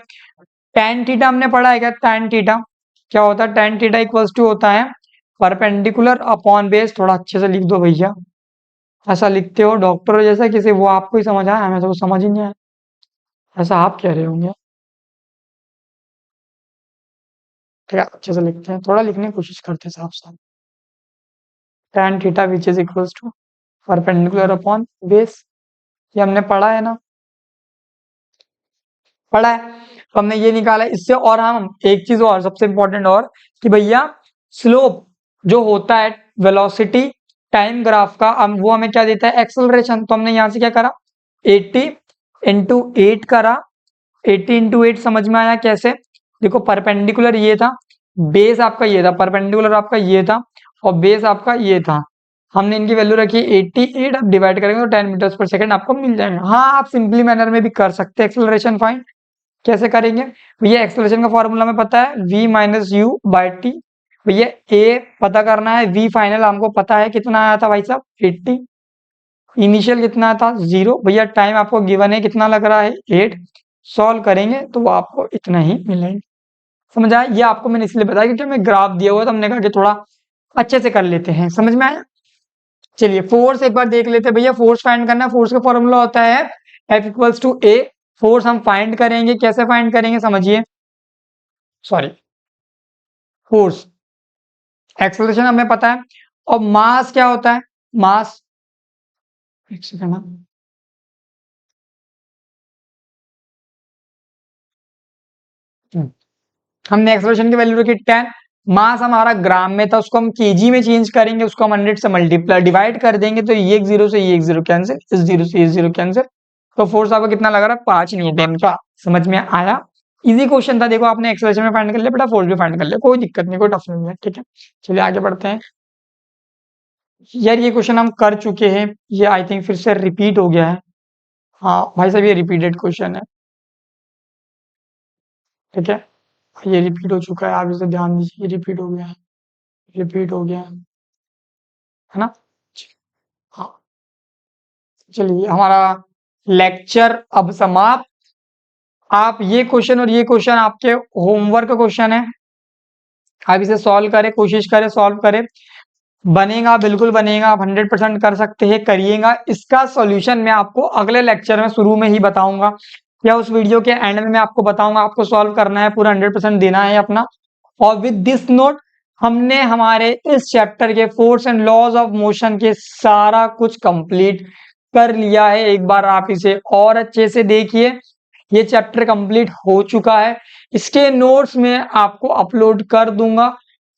tan थीटा हमने पढ़ा है क्या? tan थीटा क्या होता है? tan थीटा इक्वल्स टू होता है परपेंडिकुलर अपॉन बेस। थोड़ा अच्छे से लिख दो भैया, ऐसा लिखते हो डॉक्टर जैसा किसी, वो आपको ही समझ आया, हमें तो समझ ही नहीं आया, ऐसा आप कह रहे होंगे। ठीक है, अच्छे से लिखते हैं, थोड़ा लिखने की कोशिश करते हैं साफ साफ। tan theta which is equals to perpendicular upon base, ये हमने पढ़ा है ना, पढ़ा है। तो हमने ये निकाला है इससे। और हम एक चीज और सबसे इंपॉर्टेंट और, कि भैया स्लोप जो होता है वेलोसिटी टाइम ग्राफ का, वो हमें क्या देता है? एक्सेलरेशन। तो हमने यहाँ से क्या करा, 80 इंटू 8 करा, 80 इंटू 8 समझ में आया कैसे? देखो परपेंडिकुलर ये था, बेस आपका ये था, परपेंडिकुलर आपका ये था और बेस आपका ये था। हमने इनकी वैल्यू रखी 88, अब डिवाइड करेंगे तो 10 मीटर पर सेकंड आपको मिल जाएगा। हाँ आप सिंपली मैनर में भी कर सकते हैं एक्सेलरेशन फाइंड। कैसे करेंगे भैया? एक्सेलरेशन का फॉर्मूला में पता है v minus you by T. भैया a पता करना है, v फाइनल हमको पता है कितना आया था भाई साहब 80, इनिशियल कितना था 0, भैया टाइम आपको गिवन है कितना लग रहा है 8, सॉल्व करेंगे तो वो आपको इतना ही मिलेगा। समझ आया? ये आपको मैंने इसलिए बताया क्योंकि हमें ग्राफ दिया हुआ तो हमने कहा कि थोड़ा अच्छे से कर लेते हैं। समझ में आया? चलिए फोर्स एक बार देख लेते हैं भैया। फोर्स फाइंड करना है, फोर्स का फॉर्मूला होता है F equals to a. Force हम फाइंड करेंगे, कैसे फाइंड करेंगे समझिए, सॉरी फोर्स एक्सेलरेशन हमें पता है, और मास क्या होता है? मास, एक सेकंड, हमने एक्सेलरेशन की वैल्यू रखी 10, मास हमारा ग्राम में था, उसको हम केजी में चेंज करेंगे, उसको हम 100 से मल्टीप्लाई डिवाइड कर देंगे तो ये एक जीरो से ये एक जीरो कैंसिल, इस जीरो से ये जीरो कैंसिल, तो फोर्स आपको कितना लग रहा है 5 न्यूटन का। समझ में आया? इजी क्वेश्चन था, देखो आपने एक्सेलरेशन में फाइंड कर लिया, बेटा फोर्स भी फाइंड कर लिया, कोई दिक्कत नहीं, कोई टफ नहीं है, ठीक है। चलिए आगे बढ़ते हैं। यार ये क्वेश्चन हम कर चुके हैं, ये आई थिंक फिर से रिपीट हो गया है। हाँ भाई साहब ये रिपीटेड क्वेश्चन है, ठीक है, ये रिपीट हो चुका है, आप इसे ध्यान दीजिए, ये रिपीट हो गया है, रिपीट हो गया है ना। हाँ चलिए हमारा लेक्चर अब समाप्त। आप ये क्वेश्चन और ये क्वेश्चन आपके होमवर्क क्वेश्चन है, आप इसे सॉल्व करें, कोशिश करें सॉल्व करें, बनेगा बिल्कुल बनेगा, आप 100% कर सकते हैं, करिएगा। इसका सॉल्यूशन मैं आपको अगले लेक्चर में शुरू में ही बताऊंगा। या उस वीडियो के एंड में मैं आपको बताऊंगा, आपको सॉल्व करना है, पूरा 100% देना है अपना। और विद दिस नोट हमने हमारे इस चैप्टर के force and laws of motion के सारा कुछ कंप्लीट कर लिया है। एक बार आप इसे और अच्छे से देखिए, ये चैप्टर कंप्लीट हो चुका है। इसके नोट्स में आपको अपलोड कर दूंगा।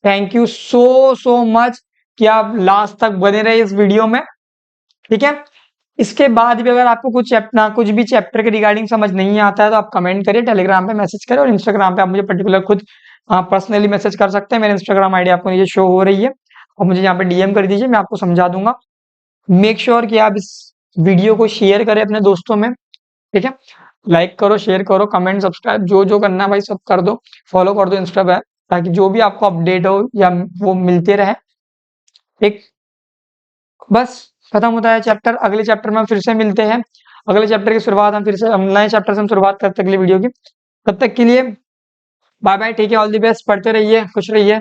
Thank you so so much कि आप लास्ट तक बने रहे इस वीडियो में, ठीक है। इसके बाद भी अगर आपको कुछ भी चैप्टर के रिगार्डिंग समझ नहीं आता है तो आप कमेंट करिए, टेलीग्राम पे मैसेज करें, और इंस्टाग्राम पे आप मुझे पर्टिकुलर खुद पर्सनली मैसेज कर सकते हैं। मेरे इंस्टाग्राम आईडी आपको नीचे शो हो रही है, और मुझे यहाँ पे डीएम कर दीजिए, मैं आपको समझा दूंगा। मेक श्योर कि आप इस वीडियो को शेयर करें अपने दोस्तों में, ठीक है। लाइक करो, शेयर करो, कमेंट, सब्सक्राइब, जो जो करना है भाई सब कर दो, फॉलो कर दो इंस्टा पे, ताकि जो भी आपको अपडेट हो या वो मिलते रहे, ठीक। बस खत्म होता है चैप्टर। अगले चैप्टर में हम फिर से मिलते हैं। अगले चैप्टर की शुरुआत हम फिर से नए चैप्टर से हम शुरुआत करते हैं अगली वीडियो की। तब तक के लिए बाय बाय, ठीक है, ऑल द बेस्ट, पढ़ते रहिए, खुश रहिए,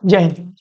जय हिंद।